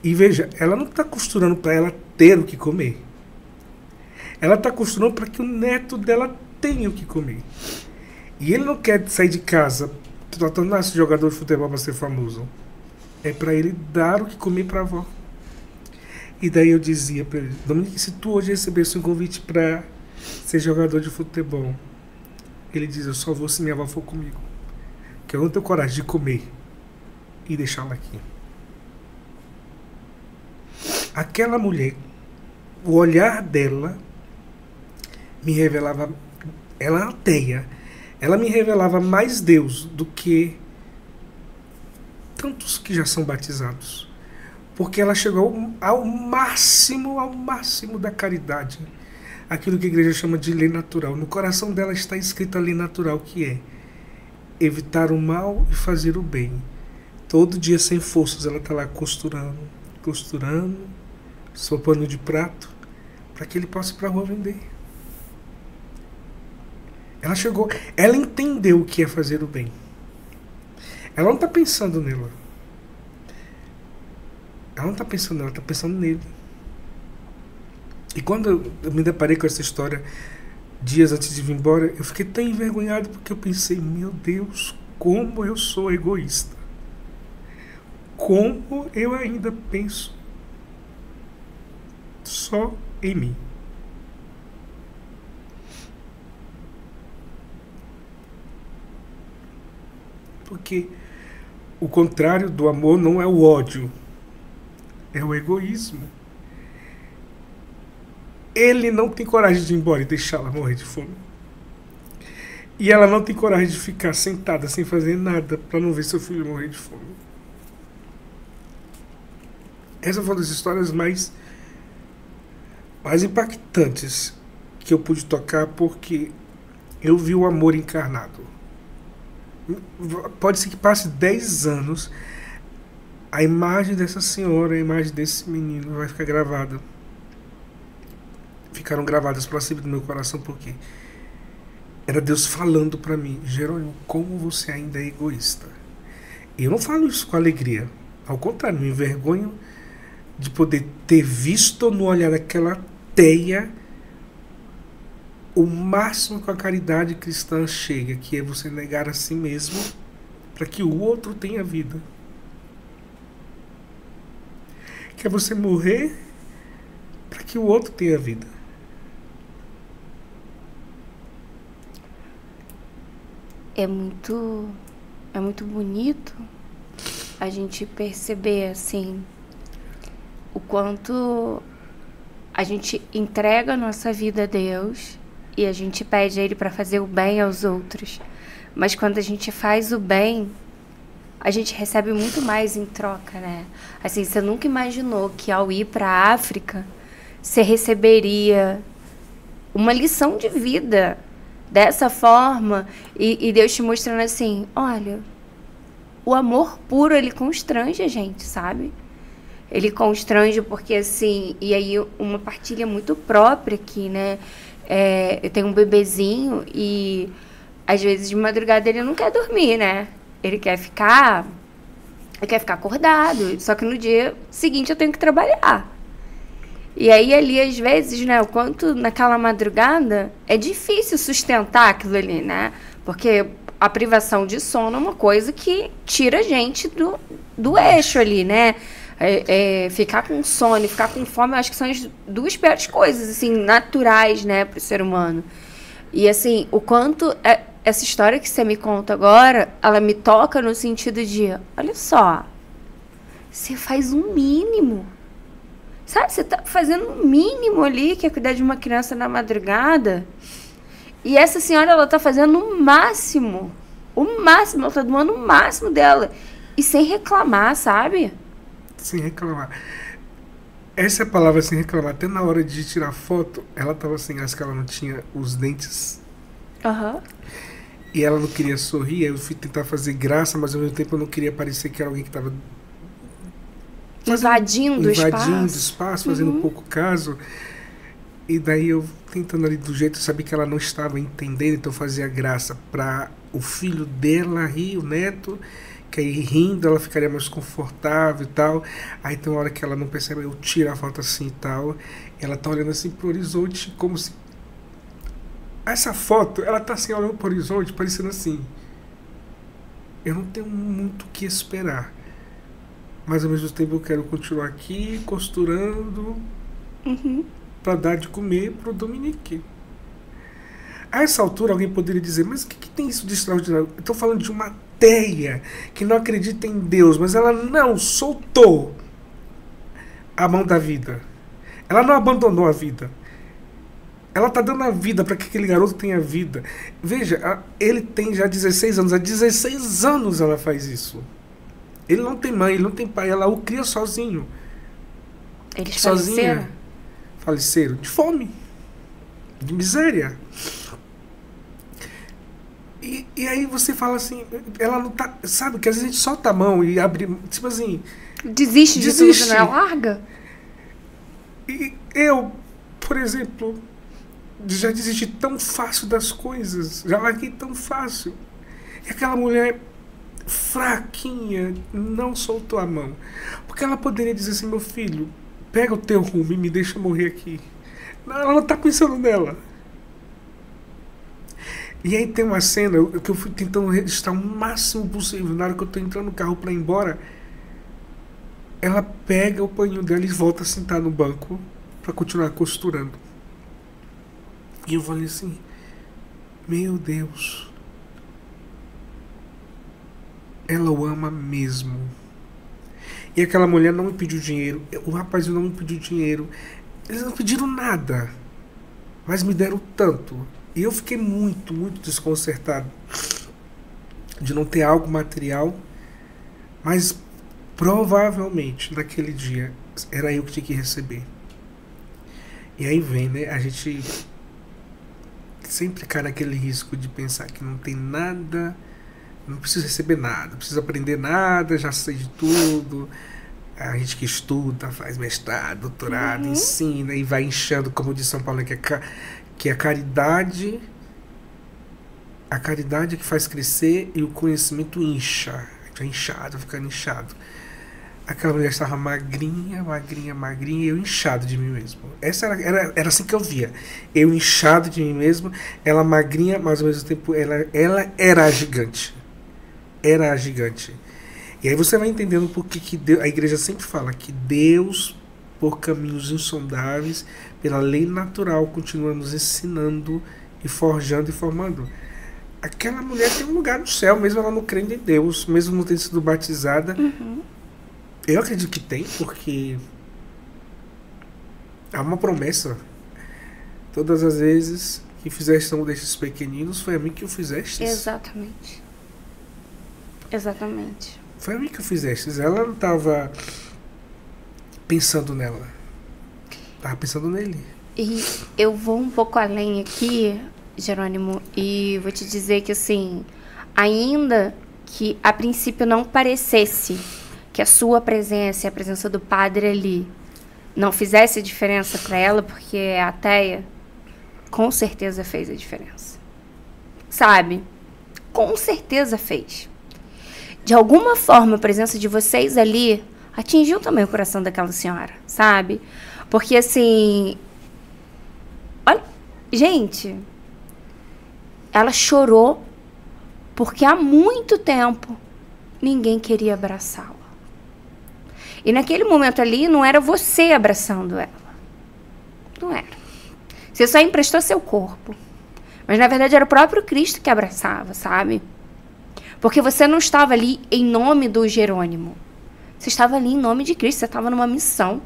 E veja, ela não está costurando para ela ter o que comer. Ela está costurando para que o neto dela tenha o que comer. E ele não quer sair de casa tornar-se jogador de futebol para ser famoso. É para ele dar o que comer para a avó. E daí eu dizia para ele, Dominique, se tu hoje recebesse um convite para ser jogador de futebol, ele diz, eu só vou se minha avó for comigo. Que eu não tenho coragem de comer e deixá-la aqui. Aquela mulher, o olhar dela me revelava, ela é ateia, ela me revelava mais Deus do que tantos que já são batizados. Porque ela chegou ao máximo da caridade. Aquilo que a igreja chama de lei natural. No coração dela está escrita a lei natural, que é evitar o mal e fazer o bem. Todo dia sem forças ela está lá costurando, seu pano de prato, para que ele possa ir para a rua vender. Ela entendeu o que é fazer o bem. Ela não está pensando nela. Ela não está pensando nela, está pensando nele. E quando eu me deparei com essa história, dias antes de vir embora, eu fiquei tão envergonhado porque eu pensei, meu Deus, como eu sou egoísta. Como eu ainda penso só em mim. Porque o contrário do amor não é o ódio, é o egoísmo. Ele não tem coragem de ir embora e deixá-la morrer de fome. E ela não tem coragem de ficar sentada sem fazer nada para não ver seu filho morrer de fome. Essa foi uma das histórias mais impactantes que eu pude tocar, porque eu vi o amor encarnado. Pode ser que passe 10 anos, a imagem dessa senhora, a imagem desse menino vai ficar gravada. Ficaram gravadas para sempre no meu coração, porque era Deus falando para mim, Jerônimo, como você ainda é egoísta. E eu não falo isso com alegria, ao contrário, me envergonho de poder ter visto no olhar daquela teia o máximo que a caridade cristã chega, que é você negar a si mesmo para que o outro tenha vida. Que é você morrer para que o outro tenha vida. é muito bonito a gente perceber, assim, o quanto a gente entrega a nossa vida a Deus e a gente pede a Ele para fazer o bem aos outros. Mas quando a gente faz o bem, a gente recebe muito mais em troca, né? Assim, você nunca imaginou que ao ir para a África, você receberia uma lição de vida dessa forma e Deus te mostrando assim, olha, o amor puro, ele constrange a gente, sabe? Ele constrange porque, assim, e aí uma partilha muito própria aqui, né? Eu tenho um bebezinho e às vezes de madrugada ele não quer dormir, né? Ele quer ficar acordado, só que no dia seguinte eu tenho que trabalhar. E aí ali, às vezes, né, o quanto naquela madrugada é difícil sustentar aquilo ali, né? Porque a privação de sono é uma coisa que tira a gente do eixo ali, né? Ficar com sono e ficar com fome, eu acho que são as duas piores coisas, assim, naturais, né, pro ser humano. E, assim, o quanto essa história que você me conta agora, ela me toca no sentido de, olha só, você faz um mínimo. Sabe, você tá fazendo o mínimo ali, que é cuidar de uma criança na madrugada. E essa senhora, ela tá fazendo o máximo. O máximo, ela tá doando o máximo dela. E sem reclamar, sabe? Sem reclamar. Essa é a palavra, sem reclamar. Até na hora de tirar foto, ela tava assim, acho que ela não tinha os dentes. Aham. E ela não queria sorrir, aí eu fui tentar fazer graça, mas ao mesmo tempo eu não queria parecer que era alguém que tava invadindo o espaço, fazendo pouco caso. E daí eu tentando ali do jeito, eu sabia que ela não estava entendendo, então eu fazia graça para o filho dela rir, o neto, que aí rindo ela ficaria mais confortável e tal. Aí tem uma hora que ela não percebe, eu tiro a foto assim e tal, e ela tá olhando assim pro horizonte, como se... Essa foto, ela tá assim olhando pro horizonte, parecendo assim, eu não tenho muito o que esperar, mas ao mesmo tempo eu quero continuar aqui costurando para dar de comer pro Dominique. A essa altura alguém poderia dizer, mas o que tem isso de extraordinário? Eu estou falando de uma teia que não acredita em Deus, mas ela não soltou a mão da vida. Ela não abandonou a vida. Ela está dando a vida para que aquele garoto tenha vida. Veja, ele tem já 16 anos. Há 16 anos ela faz isso. Ele não tem mãe, ele não tem pai, ela o cria sozinho. Eles sozinha. Faleceram de fome, de miséria. E aí você fala assim, ela não tá, sabe, que às vezes a gente solta a mão e abre, tipo assim, desiste de tudo, não é? Larga. E eu, por exemplo, já desisti tão fácil das coisas, já larguei tão fácil. E aquela mulher fraquinha não soltou a mão, porque ela poderia dizer assim, meu filho, pega o teu rumo e me deixa morrer aqui. Não, ela não tá pensando nela. E aí tem uma cena que eu fui tentando registrar o máximo possível. Na hora que eu tô entrando no carro para ir embora, ela pega o paninho dela e volta a sentar no banco para continuar costurando. E eu falei assim, meu Deus, ela o ama mesmo. E aquela mulher não me pediu dinheiro, o rapazinho não me pediu dinheiro, eles não pediram nada, mas me deram tanto. E eu fiquei muito, muito desconcertado de não ter algo material, mas provavelmente naquele dia era eu que tinha que receber. E aí vem, né? A gente sempre cai naquele risco de pensar que não tem nada, não preciso receber nada, não preciso aprender nada, já sei de tudo. A gente que estuda, faz mestrado, doutorado, ensina e vai inchando, como diz São Paulo, que a caridade é que faz crescer e o conhecimento incha. Já inchado, ficando inchado. Aquela mulher estava magrinha, e eu inchado de mim mesmo. Essa era assim que eu via. Eu inchado de mim mesmo, ela magrinha, mas ao mesmo tempo ela era a gigante. Era a gigante. E aí você vai entendendo por que Deus, a igreja sempre fala que Deus, por caminhos insondáveis, pela lei natural, continua nos ensinando e forjando e formando. aquela mulher tem um lugar no céu, mesmo ela não crendo em Deus, mesmo não tendo sido batizada. Eu acredito que tem, porque há uma promessa. Todas as vezes que fizeste um destes pequeninos, foi a mim que o fizeste. Exatamente. Exatamente. Foi a mim que o fizeste. Ela não estava pensando nela. Estava pensando nele. E eu vou um pouco além aqui, Jerônimo, e vou te dizer que, assim, ainda que a princípio não parecesse que a sua presença e a presença do padre ali não fizesse diferença para ela, porque é ateia, com certeza fez a diferença. Sabe? Com certeza fez. De alguma forma, a presença de vocês ali atingiu também o coração daquela senhora, sabe? Porque, assim... Olha, gente, ela chorou porque há muito tempo ninguém queria abraçá-la. E naquele momento ali, não era você abraçando ela. Não era. Você só emprestou seu corpo. Mas, na verdade, era o próprio Cristo que abraçava, sabe? Porque você não estava ali em nome do Jerônimo. Você estava ali em nome de Cristo. Você estava numa missão,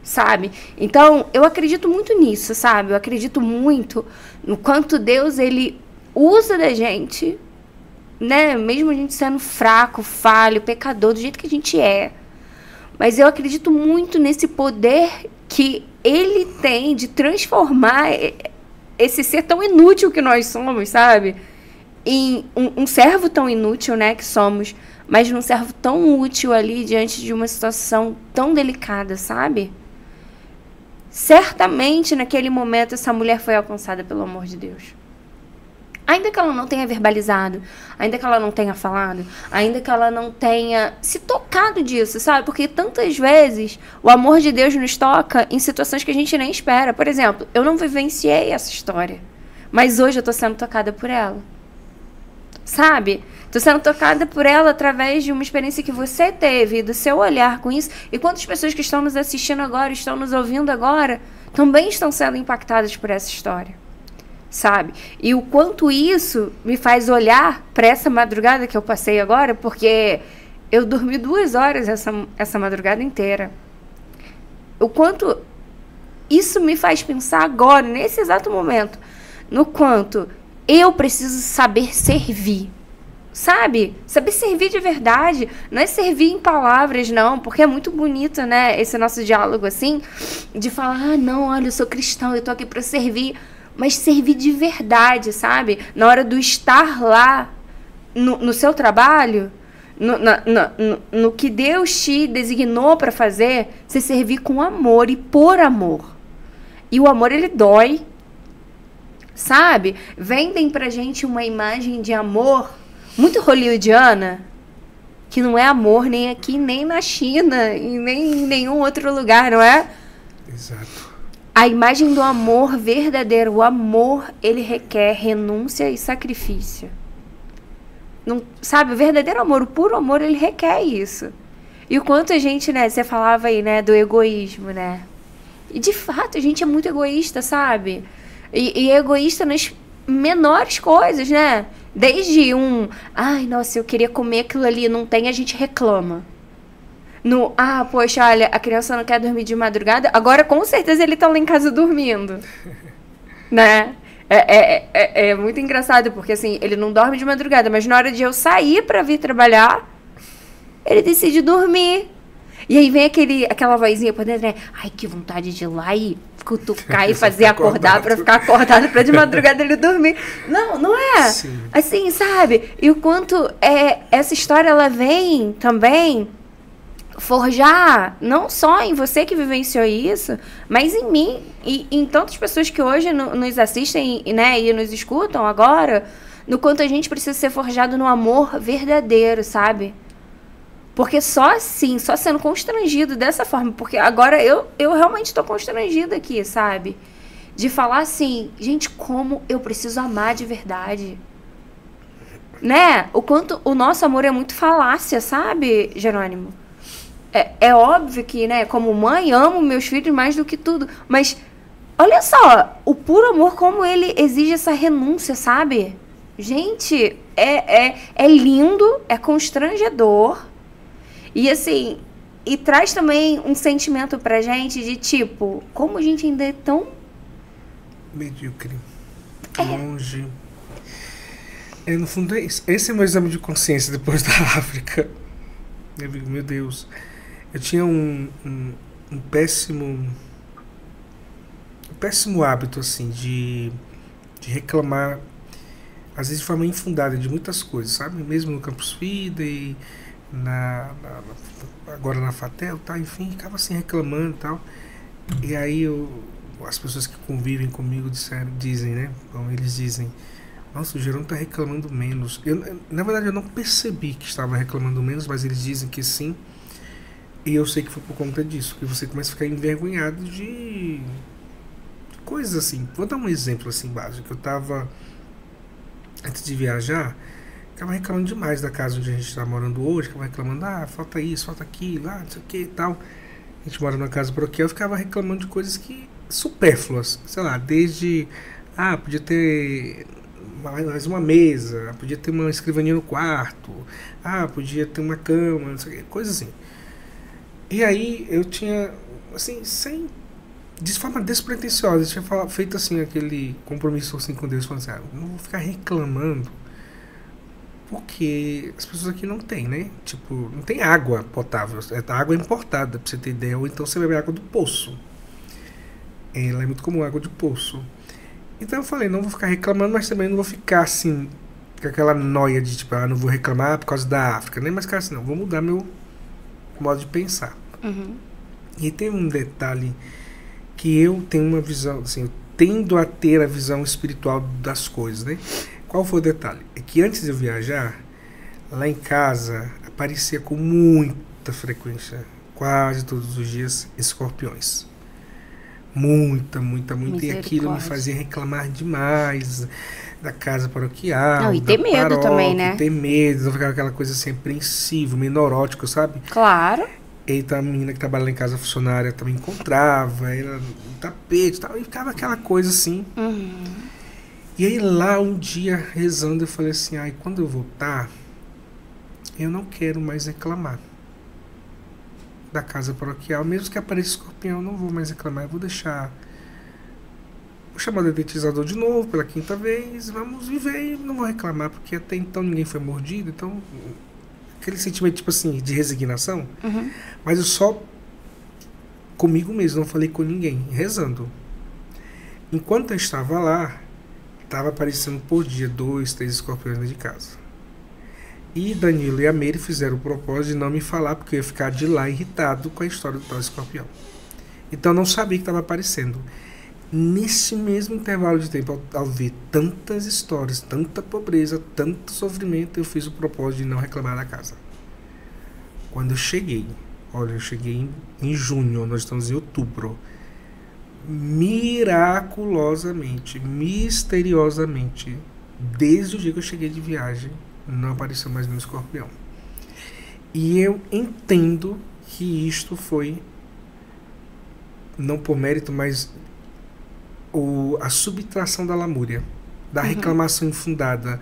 sabe? Então, eu acredito muito nisso, sabe? Eu acredito muito no quanto Deus, ele usa da gente, né? Mesmo a gente sendo fraco, falho, pecador, do jeito que a gente é. Mas eu acredito muito nesse poder que ele tem de transformar esse ser tão inútil que nós somos, sabe? Em um servo tão inútil, né, que somos, mas num servo tão útil ali diante de uma situação tão delicada, sabe? Certamente, naquele momento, essa mulher foi alcançada pelo amor de Deus. Ainda que ela não tenha verbalizado, ainda que ela não tenha falado, ainda que ela não tenha se tocado disso, sabe? Porque tantas vezes o amor de Deus nos toca em situações que a gente nem espera. Por exemplo, eu não vivenciei essa história, mas hoje eu tô sendo tocada por ela. Sabe? Tô sendo tocada por ela através de uma experiência que você teve, do seu olhar com isso. E quantas pessoas que estão nos assistindo agora, estão nos ouvindo agora, também estão sendo impactadas por essa história. Sabe? E o quanto isso me faz olhar para essa madrugada que eu passei agora, porque eu dormi 2 horas essa madrugada inteira. O quanto isso me faz pensar agora, nesse exato momento, no quanto eu preciso saber servir. Sabe? Saber servir de verdade. Não é servir em palavras, não. Porque é muito bonito, né? Esse nosso diálogo, assim, de falar, ah, não, olha, eu sou cristão, eu tô aqui para servir. Mas servir de verdade, sabe? Na hora do estar lá, no seu trabalho, no que Deus te designou para fazer, você servir com amor e por amor. E o amor, ele dói, sabe? Vendem pra gente uma imagem de amor muito hollywoodiana, que não é amor nem aqui, nem na China, e nem em nenhum outro lugar, não é? Exato. A imagem do amor verdadeiro, o amor, ele requer renúncia e sacrifício. Não, sabe, o verdadeiro amor, o puro amor, ele requer isso. E o quanto a gente, né, você falava aí, né, do egoísmo, né? E de fato, a gente é muito egoísta, sabe? E egoísta nas menores coisas, né? Desde ai, nossa, eu queria comer aquilo ali, não tem, a gente reclama. Poxa, olha, a criança não quer dormir de madrugada, agora com certeza ele tá lá em casa dormindo. Né? É muito engraçado, porque assim, ele não dorme de madrugada, mas na hora de eu sair pra vir trabalhar, ele decide dormir. E aí vem aquela vozinha por dentro, né? Ai, que vontade de ir lá e cutucar e fazer acordar pra ficar acordado pra de madrugada ele dormir. Não é? Sim. Assim, sabe? E o quanto essa história, ela vem também forjar não só em você que vivenciou isso, mas em mim e em tantas pessoas que hoje nos assistem, né, e nos escutam agora, no quanto a gente precisa ser forjado no amor verdadeiro, sabe? Porque só assim, só sendo constrangido dessa forma, porque agora eu realmente estou constrangida aqui, sabe? De falar assim, gente, como eu preciso amar de verdade. Né? O quanto o nosso amor é muito falácia, sabe, Jerônimo? É óbvio que, né, como mãe, amo meus filhos mais do que tudo. Mas, olha só, o puro amor, como ele exige essa renúncia, sabe? Gente, é lindo, é constrangedor. E assim, e traz também um sentimento pra gente de tipo, como a gente ainda é tão medíocre, longe. No fundo é isso. Esse é meu exame de consciência depois da África. Eu digo, meu Deus, eu tinha um péssimo hábito assim de reclamar, às vezes de forma infundada, de muitas coisas, sabe? Mesmo no Campus Vida e agora na Fatel, tá? Enfim, ficava assim reclamando e tal. E aí as pessoas que convivem comigo dizem, né? Então, eles dizem, nossa, o Jerônimo tá reclamando menos. Na verdade, eu não percebi que estava reclamando menos, mas eles dizem que sim. E eu sei que foi por conta disso, que você começa a ficar envergonhado de coisas assim. Vou dar um exemplo assim básico. Eu tava, antes de viajar, ficava reclamando demais da casa onde a gente está morando hoje, ficava reclamando, falta isso, falta aquilo, não sei o que e tal. A gente mora numa casa paroquial, eu ficava reclamando de coisas que supérfluas, sei lá, desde, podia ter mais uma mesa, podia ter uma escrivaninha no quarto, podia ter uma cama, não sei o que, coisa assim. E aí eu tinha, assim, de forma despretensiosa, eu tinha feito assim, aquele compromisso assim com Deus, falando assim, não vou ficar reclamando, porque as pessoas aqui não tem, né? Tipo, não tem água potável, é água importada, pra você ter ideia, ou então você bebe água do poço. Ela é muito comum, água de poço. Então eu falei, não vou ficar reclamando, mas também não vou ficar assim, com aquela noia de tipo, não vou reclamar por causa da África, nem mais ficar assim, não, vou mudar meu modo de pensar. Uhum. E tem um detalhe que eu tenho uma visão, assim, eu tendo a ter a visão espiritual das coisas, né? Qual foi o detalhe? É que antes de eu viajar, lá em casa, aparecia com muita frequência, quase todos os dias, escorpiões. Muita. E aquilo me fazia reclamar demais da casa paroquial. Não, e ter medo paróquia, também, né? Ter medo, não ficar aquela coisa assim, apreensivo, meio neurótico, sabe? Claro. Eita, a menina que trabalha lá em casa, funcionária, também encontrava, ela no tapete e tal, e ficava aquela coisa assim. Uhum. E aí lá um dia, rezando, eu falei assim, quando eu voltar, eu não quero mais reclamar da casa paroquial, mesmo que apareça escorpião, eu não vou mais reclamar, eu vou chamar o dedetizador de novo, pela 5ª vez, vamos viver e não vou reclamar, porque até então ninguém foi mordido, então aquele sentimento tipo assim, de resignação, uhum. Mas eu só comigo mesmo, não falei com ninguém, rezando. Enquanto eu estava lá, estava aparecendo por dia 2, 3 escorpiões dentro de casa. E Danilo e a Meire fizeram o propósito de não me falar, porque eu ia ficar de lá irritado com a história do tal escorpião. Então eu não sabia que estava aparecendo. Nesse mesmo intervalo de tempo, ao ver tantas histórias, tanta pobreza, tanto sofrimento, eu fiz o propósito de não reclamar da casa. Quando eu cheguei em junho, nós estamos em outubro, miraculosamente, misteriosamente, desde o dia que eu cheguei de viagem, não apareceu mais nenhum escorpião. E eu entendo que isto foi, não por mérito, mas a subtração da lamúria, da reclamação infundada,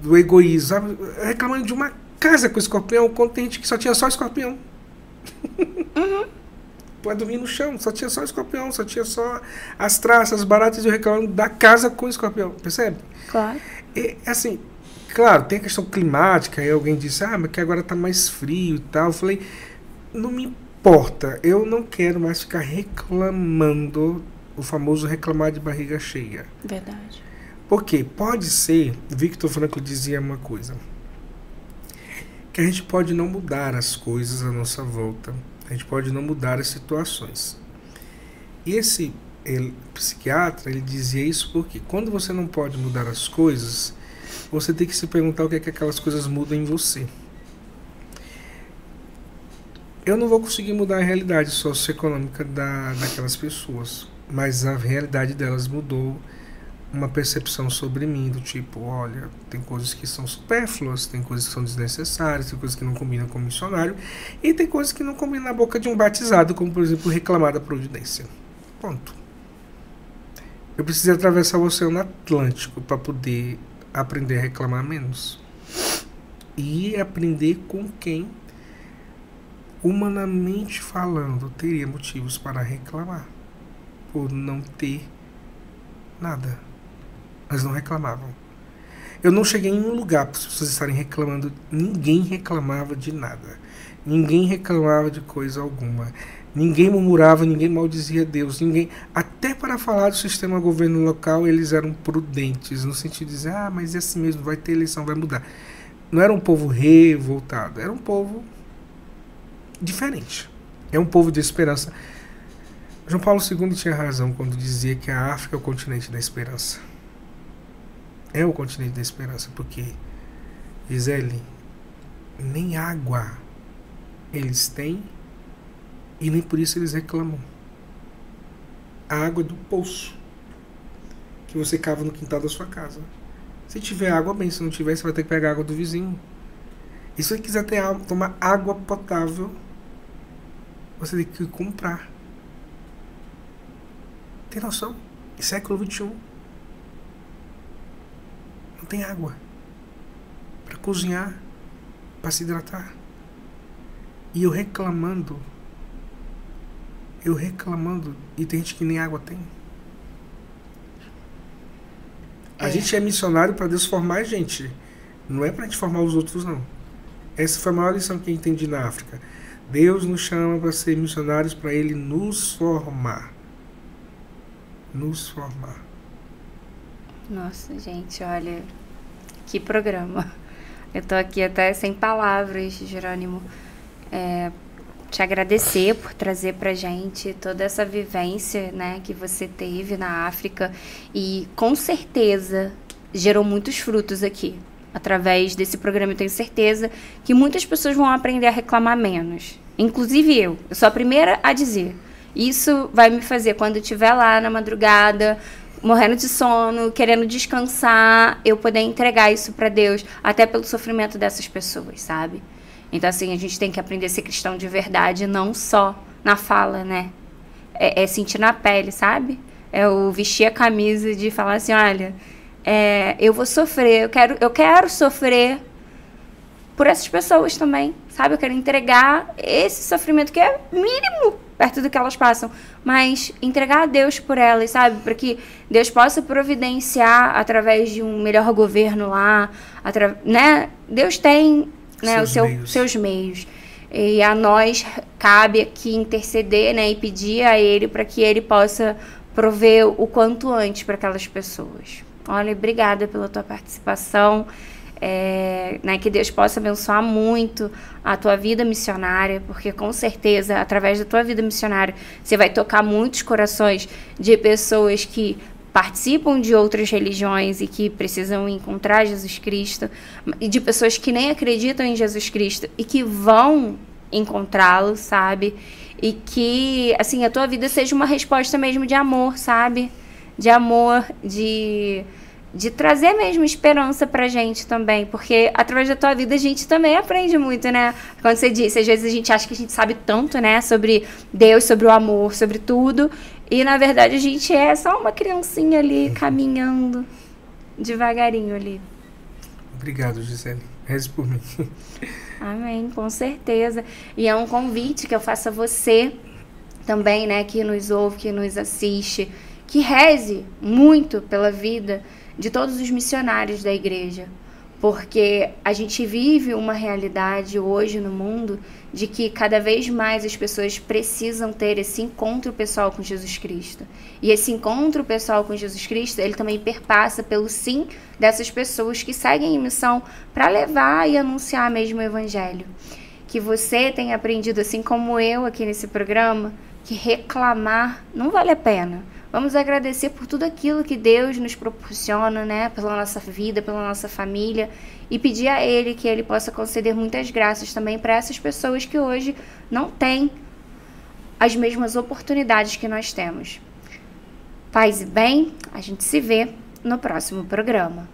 do egoísmo, sabe? Reclamando de uma casa com escorpião, contente que só tinha só escorpião. Pode dormir no chão, só tinha só escorpião, só tinha só as traças, as baratas, e eu reclamando da casa com escorpião, percebe? Claro. E, assim, claro, tem a questão climática, aí alguém disse, mas que agora tá mais frio e tal. Eu falei, não me importa, eu não quero mais ficar reclamando, o famoso reclamar de barriga cheia. Verdade. Porque pode ser, Victor Frankl dizia uma coisa, que a gente pode não mudar as coisas à nossa volta, a gente pode não mudar as situações. E esse psiquiatra, ele dizia isso porque quando você não pode mudar as coisas, você tem que se perguntar o que é que aquelas coisas mudam em você. Eu não vou conseguir mudar a realidade socioeconômica daquelas pessoas, mas a realidade delas mudou uma percepção sobre mim, do tipo, olha, tem coisas que são supérfluas, tem coisas que são desnecessárias, tem coisas que não combinam com o missionário, e tem coisas que não combinam na boca de um batizado, como, por exemplo, reclamar da providência. Ponto. Eu precisei atravessar o Oceano Atlântico para poder aprender a reclamar menos. E aprender com quem, humanamente falando, teria motivos para reclamar. Por não ter nada. Mas não reclamavam. Eu não cheguei em um lugar para as pessoas estarem reclamando. Ninguém reclamava de nada. Ninguém reclamava de coisa alguma. Ninguém murmurava, ninguém maldizia Deus. Ninguém. Até para falar do sistema governo local, eles eram prudentes. No sentido de dizer, mas é assim mesmo, vai ter eleição, vai mudar. Não era um povo revoltado. Era um povo diferente. É um povo de esperança. João Paulo II tinha razão quando dizia que a África é o continente da esperança. É o continente da esperança, porque, Gisele, nem água eles têm e nem por isso eles reclamam. A água é do poço que você cava no quintal da sua casa. Se tiver água, bem. Se não tiver, você vai ter que pegar água do vizinho. E se você quiser tomar água potável, você tem que comprar. Tem noção? Em século XXI. Não tem água para cozinhar, para se hidratar. E eu reclamando, e tem gente que nem água tem. A gente é missionário para Deus formar a gente. Não é para a gente formar os outros, não. Essa foi a maior lição que eu entendi na África. Deus nos chama para ser missionários, para Ele nos formar. Nos formar. Nossa, gente, olha, que programa. Eu tô aqui até sem palavras, Jerônimo. Te agradecer por trazer pra gente toda essa vivência, né, que você teve na África e com certeza gerou muitos frutos aqui. Através desse programa eu tenho certeza que muitas pessoas vão aprender a reclamar menos. Inclusive eu sou a primeira a dizer. Isso vai me fazer, quando eu estiver lá na madrugada, morrendo de sono, querendo descansar, eu poder entregar isso para Deus, até pelo sofrimento dessas pessoas, sabe? Então, assim, a gente tem que aprender a ser cristão de verdade, não só na fala, né? É sentir na pele, sabe? É o vestir a camisa de falar assim, olha, eu vou sofrer, eu quero sofrer por essas pessoas também, sabe? Eu quero entregar esse sofrimento que é mínimo perto do que elas passam, mas entregar a Deus por elas, sabe? Para que Deus possa providenciar através de um melhor governo lá, né? Deus tem, né, seus meios. E a nós cabe aqui interceder, né, e pedir a Ele para que Ele possa prover o quanto antes para aquelas pessoas. Olha, obrigada pela tua participação. Né, que Deus possa abençoar muito a tua vida missionária, porque com certeza, através da tua vida missionária, você vai tocar muitos corações de pessoas que participam de outras religiões e que precisam encontrar Jesus Cristo, e de pessoas que nem acreditam em Jesus Cristo e que vão encontrá-lo, sabe? E que, assim, a tua vida seja uma resposta mesmo de amor, sabe? De amor, de trazer mesmo esperança pra gente também, porque através da tua vida a gente também aprende muito, né? Quando você disse, às vezes a gente acha que a gente sabe tanto, né, sobre Deus, sobre o amor, sobre tudo, e na verdade a gente é só uma criancinha ali, caminhando devagarinho ali. Obrigado, Gisele. Reze por mim. Amém, com certeza. E é um convite que eu faço a você também, né, que nos ouve, que nos assiste, que reze muito pela vida de todos os missionários da igreja, porque a gente vive uma realidade hoje no mundo de que cada vez mais as pessoas precisam ter esse encontro pessoal com Jesus Cristo. E esse encontro pessoal com Jesus Cristo, ele também perpassa pelo sim dessas pessoas que seguem em missão para levar e anunciar mesmo o Evangelho. Que você tenha aprendido, assim como eu aqui nesse programa, que reclamar não vale a pena. Vamos agradecer por tudo aquilo que Deus nos proporciona, né? Pela nossa vida, pela nossa família. E pedir a Ele que Ele possa conceder muitas graças também para essas pessoas que hoje não têm as mesmas oportunidades que nós temos. Paz e bem, a gente se vê no próximo programa.